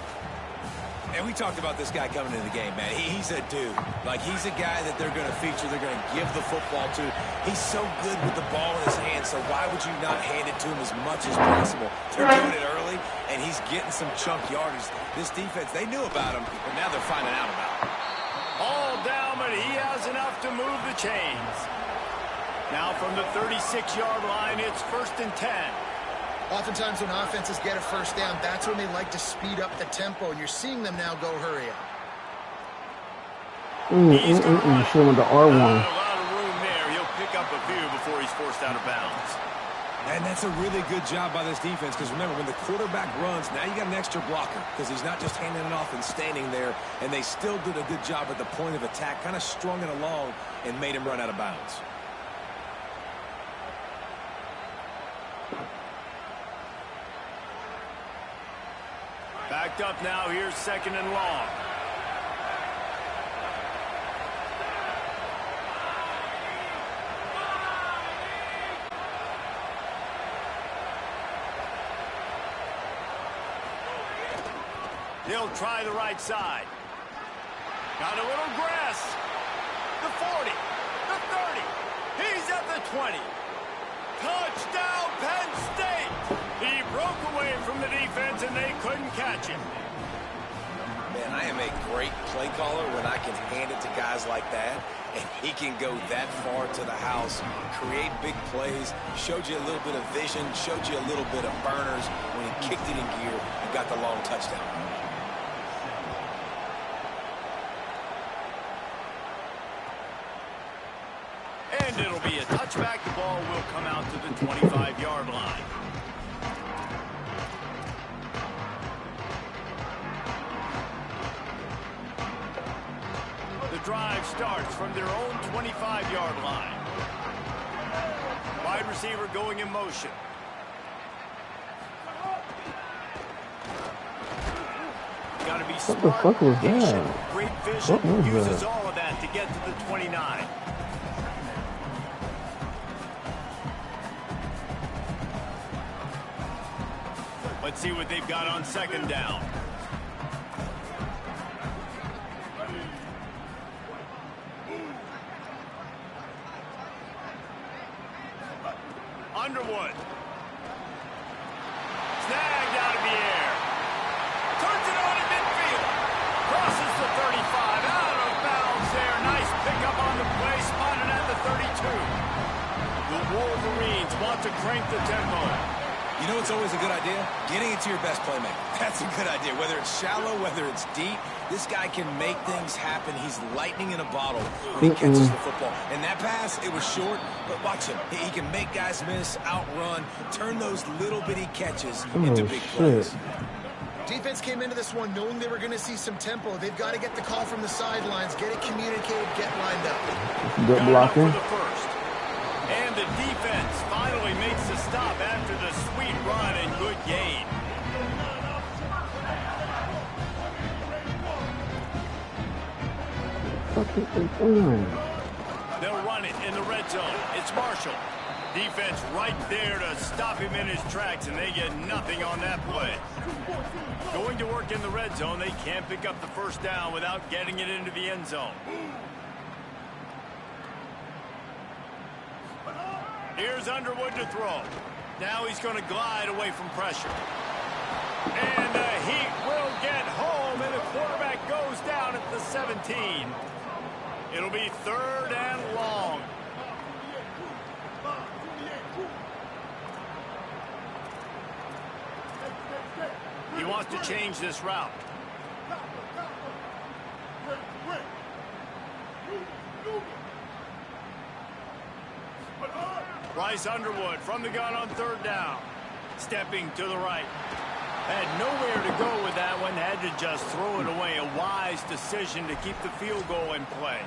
And we talked about this guy coming into the game, man. He's a dude. Like, he's a guy that they're going to feature, they're going to give the football to. He's so good with the ball in his hands, so why would you not hand it to him as much as possible? They're doing it early, and he's getting some chunk yardage. This defense, they knew about him, but now they're finding out about him. All down, but he has enough to move the chains. Now from the 36-yard line, it's 1st and 10. Oftentimes when offenses get a first down, that's when they like to speed up the tempo, and you're seeing them now go hurry up. Should have went to R1. A lot of room there. He'll pick up a few before he's forced out of bounds. And that's a really good job by this defense because, remember, when the quarterback runs, now you got an extra blocker because he's not just handing it off and standing there, and they still did a good job at the point of attack, kind of strung it along and made him run out of bounds. Backed up now, here's 2nd and long. He'll try the right side. Got a little grass. The 40, the 30. He's at the 20. Touchdown, Penn State. He broke away from the defense, and they couldn't catch him. Man, I am a great play caller when I can hand it to guys like that, and he can go that far to the house, create big plays, showed you a little bit of vision, showed you a little bit of burners when he kicked it in gear and got the long touchdown. And it'll be a touchback. The ball will come out to the 25-yard line. The drive starts from their own 25-yard line. Wide receiver going in motion. Got to be smart. What the fuck was that? Great vision. Uses all of that to get to the 29. Let's see what they've got on 2nd down. Underwood. Snagged out of the air. Turns it on in midfield. Crosses the 35. Out of bounds there. Nice pickup on the play. Spotted at the 32. The Wolverines want to crank the tempo. You know what's always a good idea? Getting it to your best playmaker. That's a good idea. Whether it's shallow, whether it's deep, this guy can make things happen. He's lightning in a bottle when he catches the football. And that pass, it was short, but watch him. He can make guys miss, outrun, turn those little bitty catches into big plays. Defense came into this one knowing they were going to see some tempo. They've got to get the call from the sidelines, get it communicated, get lined up. Good blocking. And the defense finally makes the stop after the sweet run and good gain. They'll run it in the red zone. It's Marshall. Defense right there to stop him in his tracks, and they get nothing on that play. Going to work in the red zone, they can't pick up the 1st down without getting it into the end zone. Here's Underwood to throw. Now he's going to glide away from pressure. And the Heat will get home, and the quarterback goes down at the 17. It'll be 3rd and long. He wants to change this route. Bryce Underwood from the gun on 3rd down. Stepping to the right. Had nowhere to go with that one. Had to just throw it away. A wise decision to keep the field goal in play.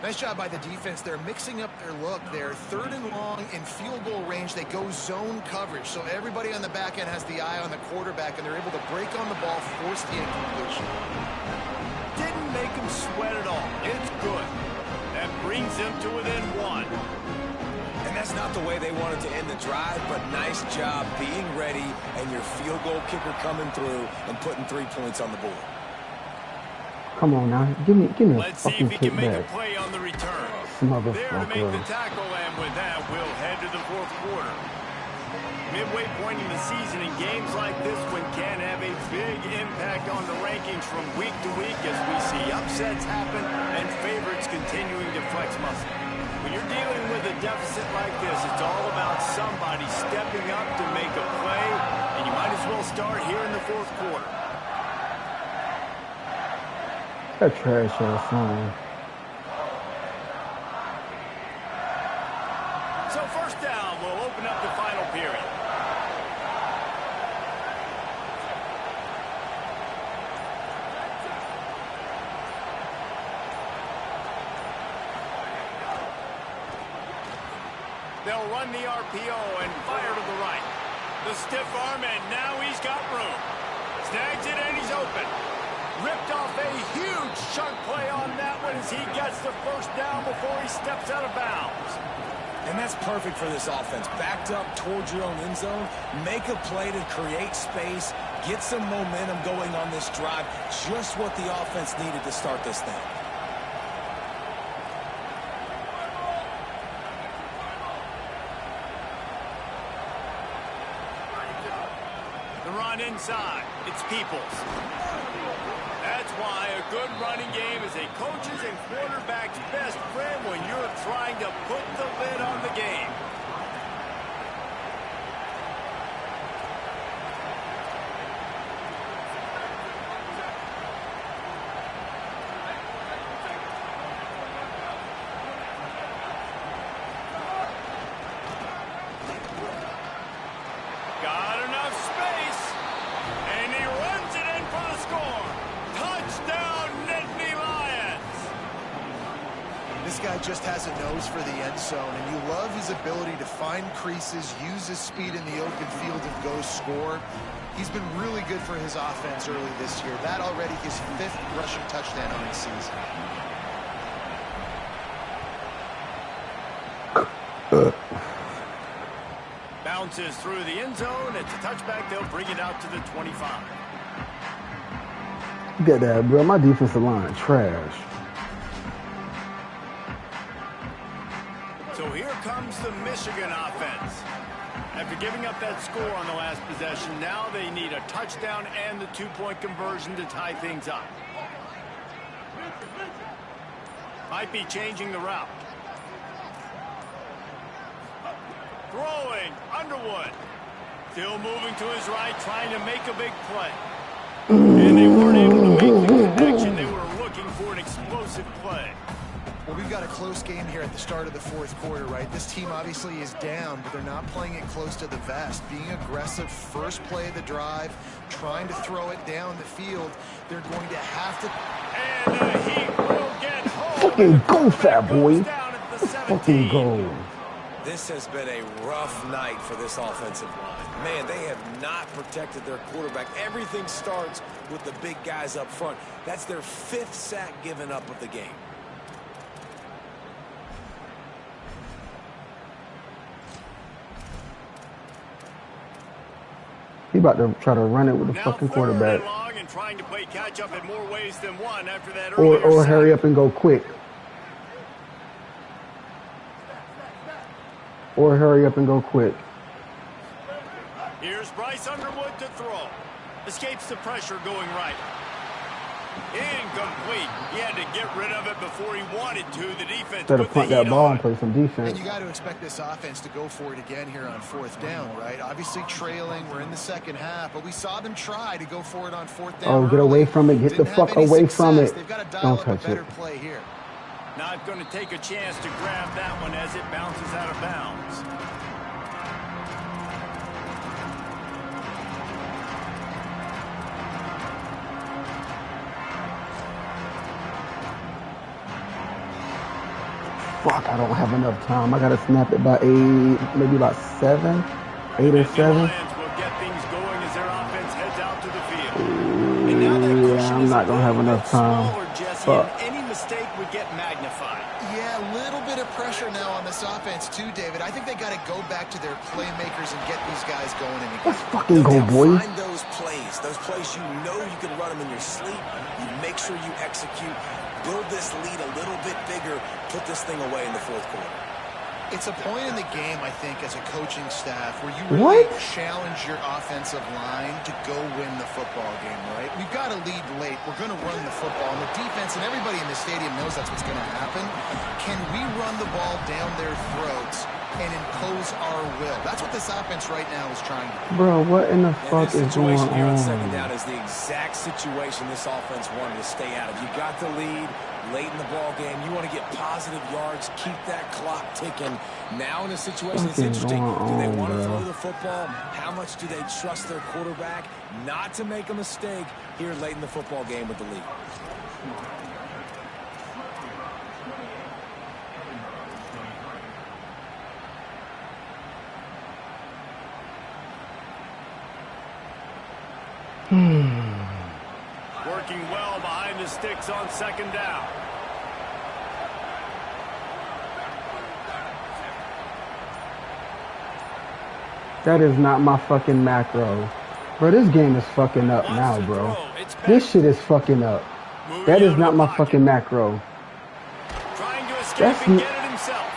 Nice job by the defense. They're mixing up their look. They're 3rd and long in field goal range. They go zone coverage. So everybody on the back end has the eye on the quarterback, and they're able to break on the ball, force the incompletion. Didn't make him sweat at all. It's good. That brings them to within 1. And that's not the way they wanted to end the drive, but nice job being ready and your field goal kicker coming through and putting 3 points on the board. Come on now, give me a Let's see fucking if he can make kickback. a play on the return. Motherfucker. There to make the tackle, and with that, we'll head to the 4th quarter. Midway point in the season, in games like this one can have a big impact on the rankings from week to week as we see upsets happen and favorites continuing to flex muscle. When you're dealing with a deficit like this, it's all about somebody stepping up to make a play, and you might as well start here in the 4th quarter. That trash ass song. So 1st down will open up the final period. They'll run the RPO and fire to the right. The stiff arm, and now he's got room. Snags it, and he's open. Ripped off a huge chunk play on that one as he gets the first down before he steps out of bounds. And that's perfect for this offense. Backed up towards your own end zone, make a play to create space, get some momentum going on this drive. Just what the offense needed to start this thing. The run inside. It's Peoples. That's why a good running game is a coach's and quarterback's best friend when you're trying to put the lid on the game. Got enough space, and he runs it in for the score. Touchdown, Nittany Lions! This guy just has a nose for the end zone, and you love his ability to find creases, use his speed in the open field, and go score. He's been really good for his offense early this year. That already his 5th rushing touchdown on the season. Bounces through the end zone. It's a touchback. They'll bring it out to the 25. Get that, bro. My defensive line trash. So here comes the Michigan offense. After giving up that score on the last possession, now they need a touchdown and the 2-point conversion to tie things up. Might be changing the route. Throwing, Underwood. Still moving to his right, trying to make a big play. And they weren't able to make the connection. They were looking for an explosive play. Well, we've got a close game here at the start of the 4th quarter, right? This team obviously is down, but they're not playing it close to the vest. Being aggressive, first play of the drive, trying to throw it down the field. They're going to have to... And he will get home. Fucking go, fat boy. Fucking go. This has been a rough night for this offensive line. Man, they have not protected their quarterback. Everything starts with the big guys up front. That's their 5th sack given up of the game. He about to try to run it with the fucking quarterback. And trying to play catch up in more ways than one after that or hurry up and go quick. Or hurry up and go quick. Here's Bryce Underwood to throw. Escapes the pressure going right. Incomplete. He had to get rid of it before he wanted to. The defense Instead of punt that ball and play some defense. And you got to expect this offense to go for it again here on 4th down, right? Obviously trailing. We're in the 2nd half, but we saw them try to go for it on 4th down. Oh, get away from it. Get the fuck away from it. Don't touch it. Play here. Not going to take a chance to grab that one as it bounces out of bounds. Fuck, I don't have enough time. I got to snap it by 8, maybe about 7, 8 or 7. Will get things going as their offense heads out to the field. Yeah, I'm not going to have enough time. Fuck. Any mistake would get magnified. Yeah, a little bit of pressure now on this offense too, David. I think they got to go back to their playmakers and get these guys going. Let's fucking go, boys. Find those plays you know you can run them in your sleep. You make sure you execute. Build this lead a little bit bigger. Put this thing away in the 4th quarter. It's a point in the game, I think, as a coaching staff where you really challenge your offensive line to go win the football game, right? We've got to lead late. We're going to run the football. And the defense and everybody in the stadium knows that's what's going to happen. Can we run the ball down their throats and impose our will? That's what this offense right now is trying to do. Bro, what in the fuck is going on? Here on 2nd down is the exact situation this offense wanted to stay out of. You got the lead late in the ball game. You want to get positive yards, keep that clock ticking. Now in a situation that's interesting, do they want to throw the football? How much do they trust their quarterback not to make a mistake here late in the football game with the lead? Working well behind the sticks on second down. That is not my fucking macro. Bro, this game is fucking up now, bro. This shit is fucking up. That is not my fucking macro. Trying to escape and get it himself.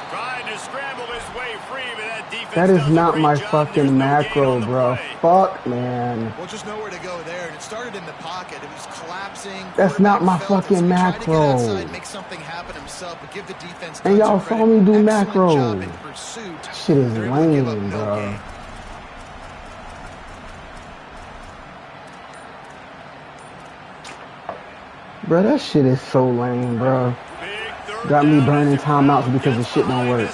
Trying to scramble his way free, but that defense that is not my fucking macro, bro. Fuck, man. Well, just nowhere to go there. And it started in the pocket. It was collapsing. That's not my fucking macro. Outside, make something happen himself, but give the defense and y'all saw me do macro. Pursuit. Shit is lame, bro. Bro, that shit is so lame, bro. Got me burning timeouts because the shit don't work.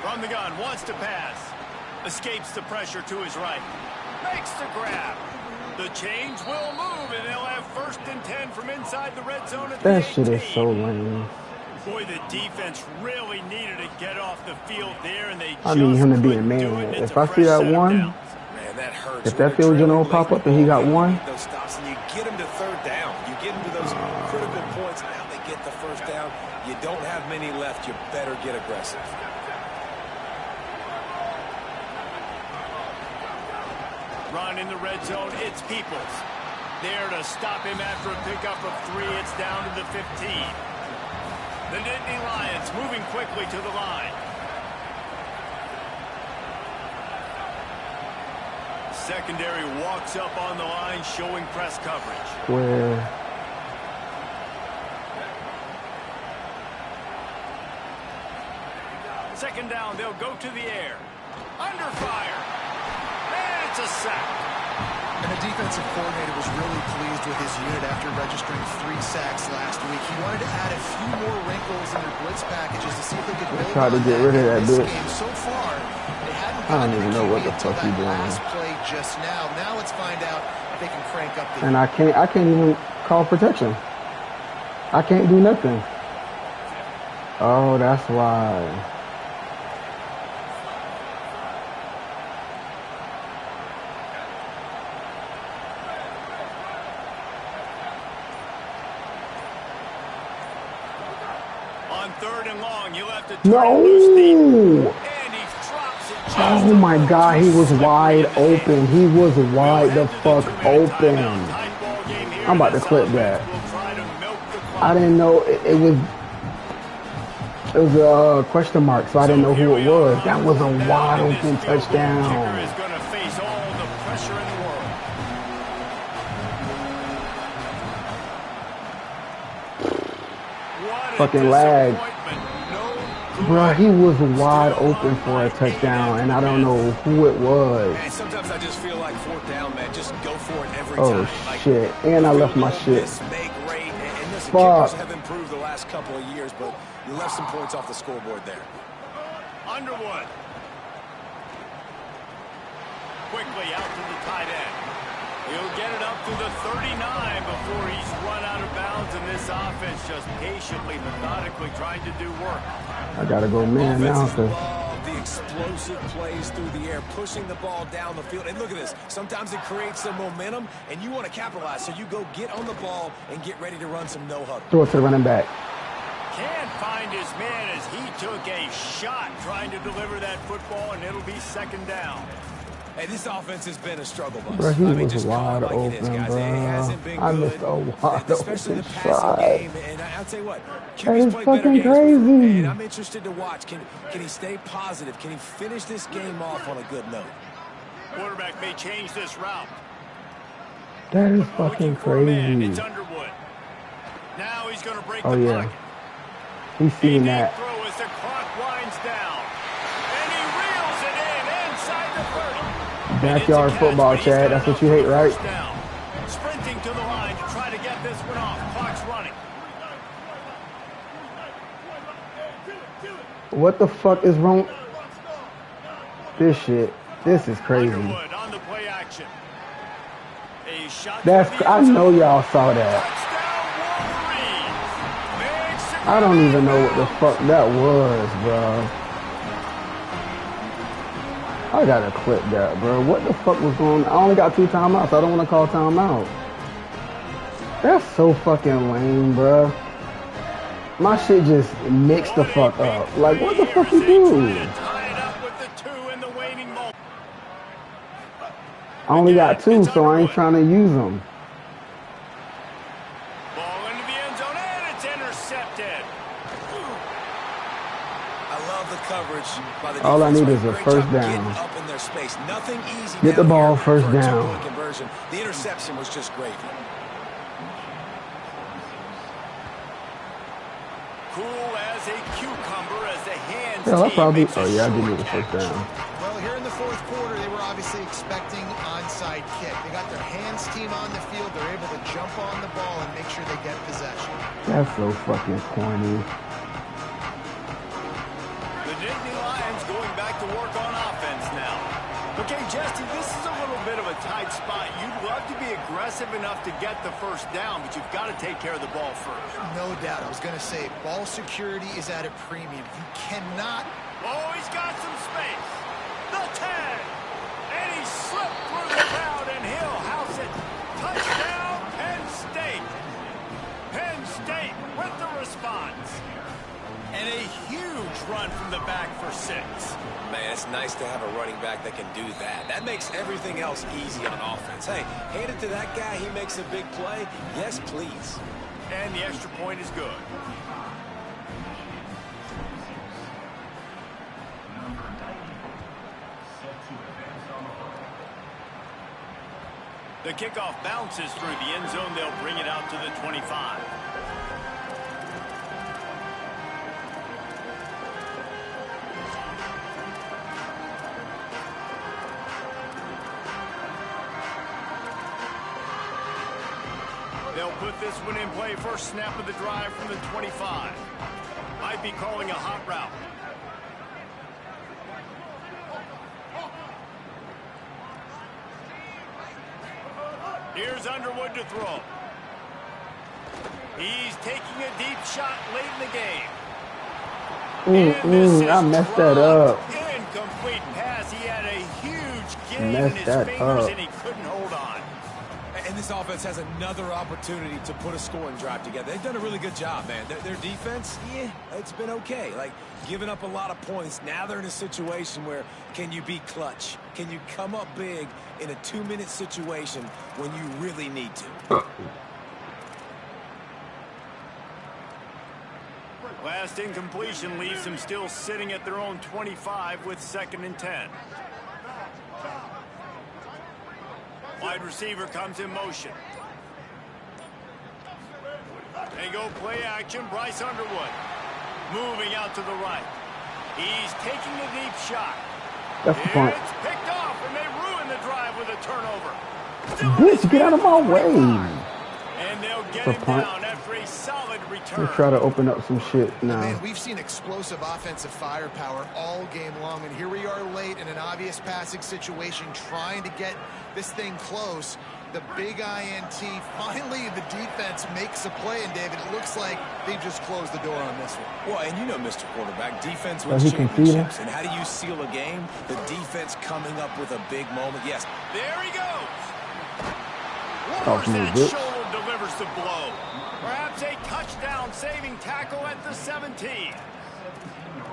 From the gun, wants to pass. Escapes the pressure to his right. Makes the grab. The change will move, and they'll have 1st and 10 from inside the red zone at the 18. That shit is so lame. Boy, the defense really needed to get off the field there, and they I need him to be a man. If I see that one, if that field general pop up and he got one. Those stops and you get him to 3rd down. You get him to those critical points. Now they get the 1st down. You don't have many left. You better get aggressive. Run in the red zone. It's Peoples. There to stop him after a pickup of 3. It's down to the 15. The Nittany Lions moving quickly to the line. Secondary walks up on the line, showing press coverage. Where? Second down, they'll go to the air. Under fire. And it's a sack. And the defensive coordinator was really pleased with his unit after registering 3 sacks last week. He wanted to add a few more wrinkles in their blitz packages to see if they could build try to get rid of that this bitch. game. So far, they hadn't I don't even know what the fuck he's doing. last play just now. Now let's find out if they can crank up the. And I can't even call protection. I can't do nothing. Oh, that's why. On 3rd and long, you'll have to No! Oh my God, he was wide open. He was wide the fuck open. I'm about to clip that. I didn't know it was a question mark, so I didn't know who it was. That was a wide open touchdown. Fucking lag. Bruh, he was wide open for a touchdown, and I don't know who it was. Man, sometimes I just feel like 4th down, man. Just go for it every time. Like, shit. And I left my shit. And listen, kickers have improved the last couple of years, but you left some points off the scoreboard there. Underwood. Quickly out to the tight end. He'll get it up to the 39 before he's run out of bounds, and this offense just patiently, methodically trying to do work. I gotta go man now. The explosive plays through the air, pushing the ball down the field. And look at this. Sometimes it creates some momentum, and you want to capitalize. So you go get on the ball and get ready to run some no-huddle. Throw it to the running back. Can't find his man as he took a shot trying to deliver that football, and it'll be 2nd down. Hey, this offense has been a struggle bus. Bro, he was wide open, bro. I missed a wide open shot. And I'll tell you what, that is fucking crazy. And I'm interested to watch. Can he stay positive? Can he finish this game off on a good note? Quarterback may change this route. That is fucking crazy. It's Underwood. Now he's going to break the pocket. He's seen that. Throw as the clock winds down. And he reels it in inside the 30. Backyard football, Chad. That's what you hate, right? Sprinting to the line to try to get this one off. Clock's running. What the fuck is wrong? This shit. This is crazy. Underwood on the play action. A shot. I know y'all saw that. I don't even know what the fuck that was, bro. I gotta clip that, bro. What the fuck was going on? I only got 2 timeouts. I don't want to call timeout. That's so fucking lame, bro. My shit just mixed the fuck up. Like, what the fuck you do? I only got 2, so I ain't trying to use them. Ball into the end zone, and it's intercepted. I love the coverage by the defense. All I need is a Great first job down. getting up in their space. Nothing easy. Get the down ball here first for a down. two-point conversion. The interception was just gravy. Cool as a cucumber as the hands Yeah, I team probably. makes a Oh yeah, I did short need the first catch. down. Well, here in the fourth quarter, they were obviously expecting onside kick. They got their hands team on the field. They're able to jump on the ball and make sure they get possession. That's so fucking corny. The Nittany Lions going back to work on offense now. Okay, Jesse, this is a little bit of a tight spot. You'd love to be aggressive enough to get the first down, but you've got to take care of the ball first. No doubt. I was going to say, ball security is at a premium. You cannot. Oh, he's got some space. The 10. And he slipped through the crowd, and he'll house it. Touchdown, Penn State. Penn State with the response. And a huge run from the back for 6. Man, it's nice to have a running back that can do that. That makes everything else easy on offense. Hey, hand it to that guy. He makes a big play. Yes, please. And the extra point is good. The kickoff bounces through the end zone. They'll bring it out to the 25. They'll put this one in play. First snap of the drive from the 25. Might be calling a hot route. Here's Underwood to throw. He's taking a deep shot late in the game. I messed that up. Incomplete pass. He had a huge gain in Messed his that fingers, up. and he couldn't hold on. And this offense has another opportunity to put a scoring drive together. They've done a really good job, man. Their defense, yeah, it's been okay. Like, giving up a lot of points. Now they're in a situation where can you be clutch? Can you come up big in a 2-minute situation when you really need to? Last incompletion leaves them still sitting at their own 25 with 2nd and 10. Wide receiver comes in motion. They go play action. Bryce Underwood moving out to the right. He's taking a deep shot. That's the point. It's picked off, and they ruin the drive with a turnover. Bitch, get out of my way. And they'll get The him punt. down after a solid return. Let's try to open up some shit now. Man, we've seen explosive offensive firepower all game long, and here we are late in an obvious passing situation trying to get this thing close. The big INT, finally the defense makes a play, and David, it looks like they just closed the door on this one. Well, and you know, Mr. Quarterback, defense So wins he can feed him? championships. And how do you seal a game? The defense coming up with a big moment. Yes. There he goes. Talk to me, That bitch. shoulder delivers the blow. Perhaps a touchdown-saving tackle at the 17.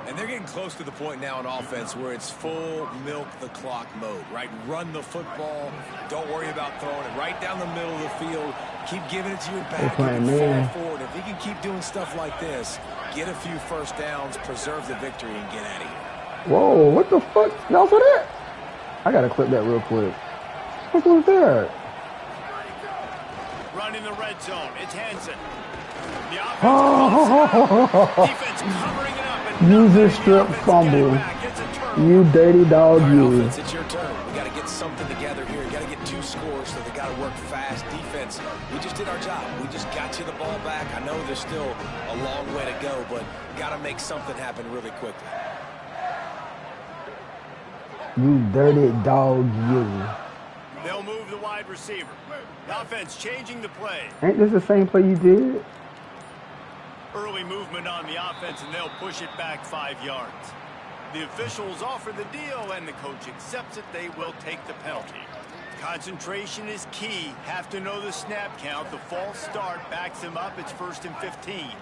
And they're getting close to the point now in offense where it's full milk the clock mode, right? Run the football. Don't worry about throwing it right down the middle of the field. Keep giving it to your back. playing You can man. fall forward. If he can keep doing stuff like this, get a few first downs, preserve the victory, and get out of here. Whoa, what the fuck? Now for that? I gotta clip that real quick. What was that? Running the red zone. It's Hansen. The Oh, defense covering it up. And user strip fumble. You dirty dog, All right, you. offense, it's your turn. We got to get something together here. You got to get 2 scores, so they got to work fast. Defense, we just did our job. We just got you the ball back. I know there's still a long way to go, but got to make something happen really quickly. You dirty dog, you. They'll move the wide receiver. The offense changing the play. Ain't this the same play you did? Early movement on the offense, and they'll push it back 5 yards. The officials offer the deal, and the coach accepts it. They will take the penalty. Concentration is key. Have to know the snap count. The false start backs him up. It's 1st and 15.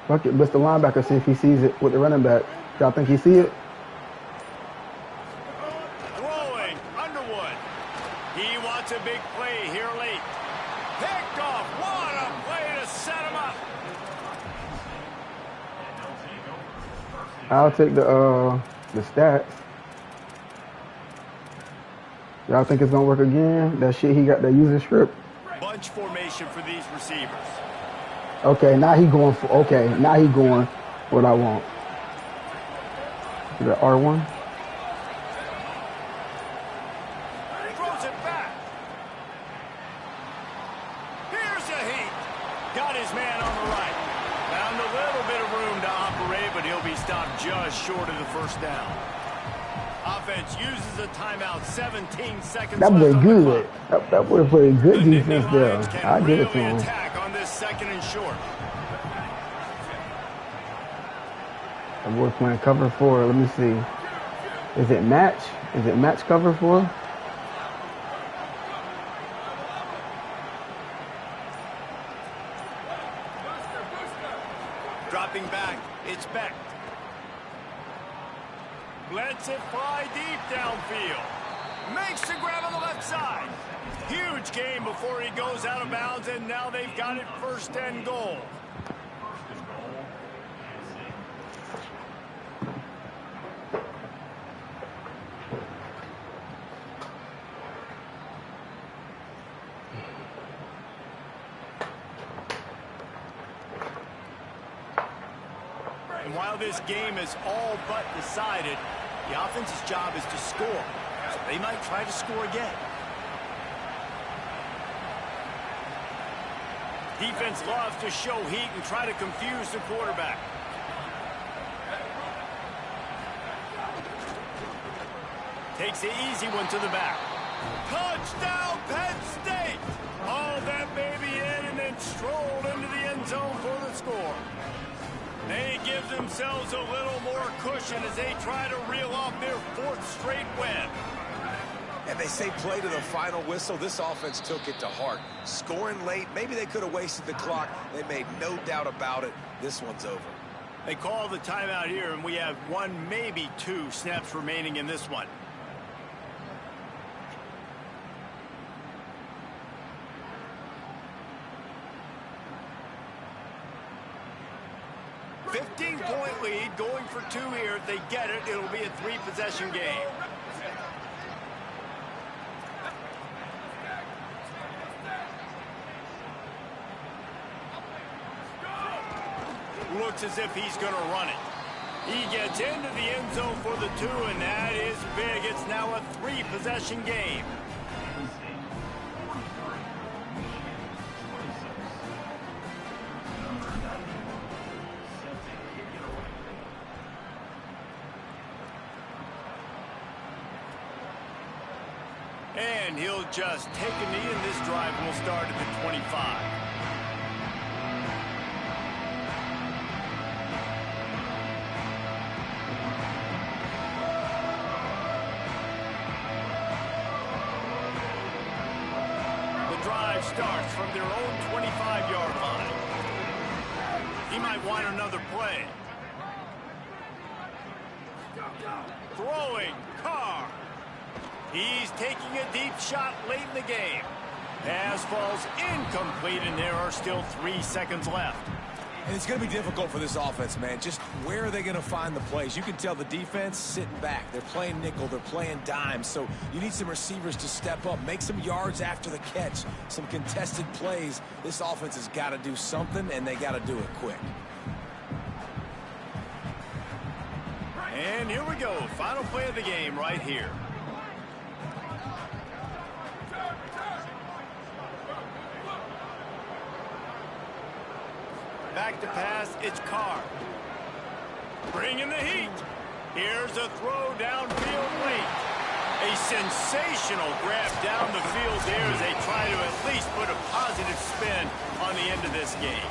Fuck it, blitz the linebacker, see if he sees it with the running back. Y'all think he see it? Throwing, Underwood. He wants a big play here late. Picked off. What a play to set him up. I'll take the stats. Y'all think it's gonna work again? That shit he got that user script. Bunch formation for these receivers. Okay, now he going for now he going what I want. The R1. Throws it back. Here's a heat. Got his man on the right. Found a little bit of room to operate, but he'll be stopped just short of the first down. Offense uses a timeout. 17 seconds That boy left. good. That boy played good defense there. I give it to him. Attack on this 2nd and short. That boy playing cover 4. Let me see. Is it match? Is it match cover 4? Dropping back. It's Beck. Lets it fly deep downfield. Makes the grab on the left side. Huge gain before he goes out of bounds, and now they've got it 1st and goal. And while this game is all but decided, the offense's job is to score. So they might try to score again. Defense loves to show heat and try to confuse the quarterback. Takes the easy one to the back. Touchdown, Penn State! Hauled that baby in and then strolled into the end zone for the score. They give themselves a little more cushion as they try to reel off their 4th straight win. And they say play to the final whistle. This offense took it to heart. Scoring late, maybe they could have wasted the clock. They made no doubt about it. This one's over. They call the timeout here, and we have 1, maybe 2 snaps remaining in this one. .5 lead, going for 2 here. If they get it, it'll be a 3-possession game. Looks as if he's going to run it. He gets into the end zone for the 2, and that is big. It's now a 3-possession game. And he'll just take a knee, and this drive will start at the 25. The drive starts from their own 25-yard line. He might want another play. Throwing, Carr. He's taking a deep shot late in the game. Pass falls incomplete, and there are still 3 seconds left. And it's going to be difficult for this offense, man. Just where are they going to find the plays? You can tell the defense sitting back. They're playing nickel. They're playing dime. So you need some receivers to step up, make some yards after the catch, some contested plays. This offense has got to do something, and they got to do it quick. And here we go. Final play of the game right here. Back to pass, it's Carr. Bringing the heat. Here's a throw downfield late. A sensational grab down the field there as they try to at least put a positive spin on the end of this game.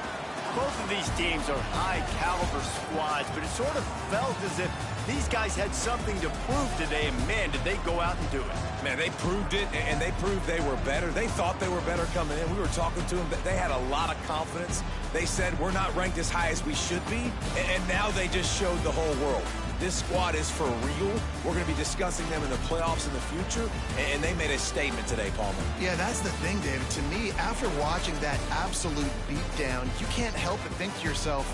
Both of these teams are high-caliber squads, but it sort of felt as if these guys had something to prove today, and man, did they go out and do it. Man, they proved it, and they proved they were better. They thought they were better coming in. We were talking to them. They had a lot of confidence. They said, we're not ranked as high as we should be, and now they just showed the whole world. This squad is for real. We're going to be discussing them in the playoffs in the future, and they made a statement today, Palmer. Yeah, that's the thing, David. To me, after watching that absolute beatdown, you can't help but think to yourself,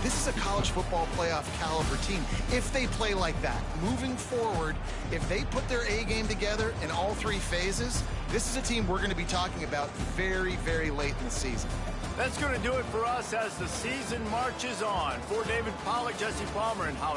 this is a college football playoff caliber team. If they play like that, moving forward, if they put their A game together in all three phases, this is a team we're going to be talking about very, very late in the season. That's going to do it for us as the season marches on. For David Pollack, Jesse Palmer, and Holly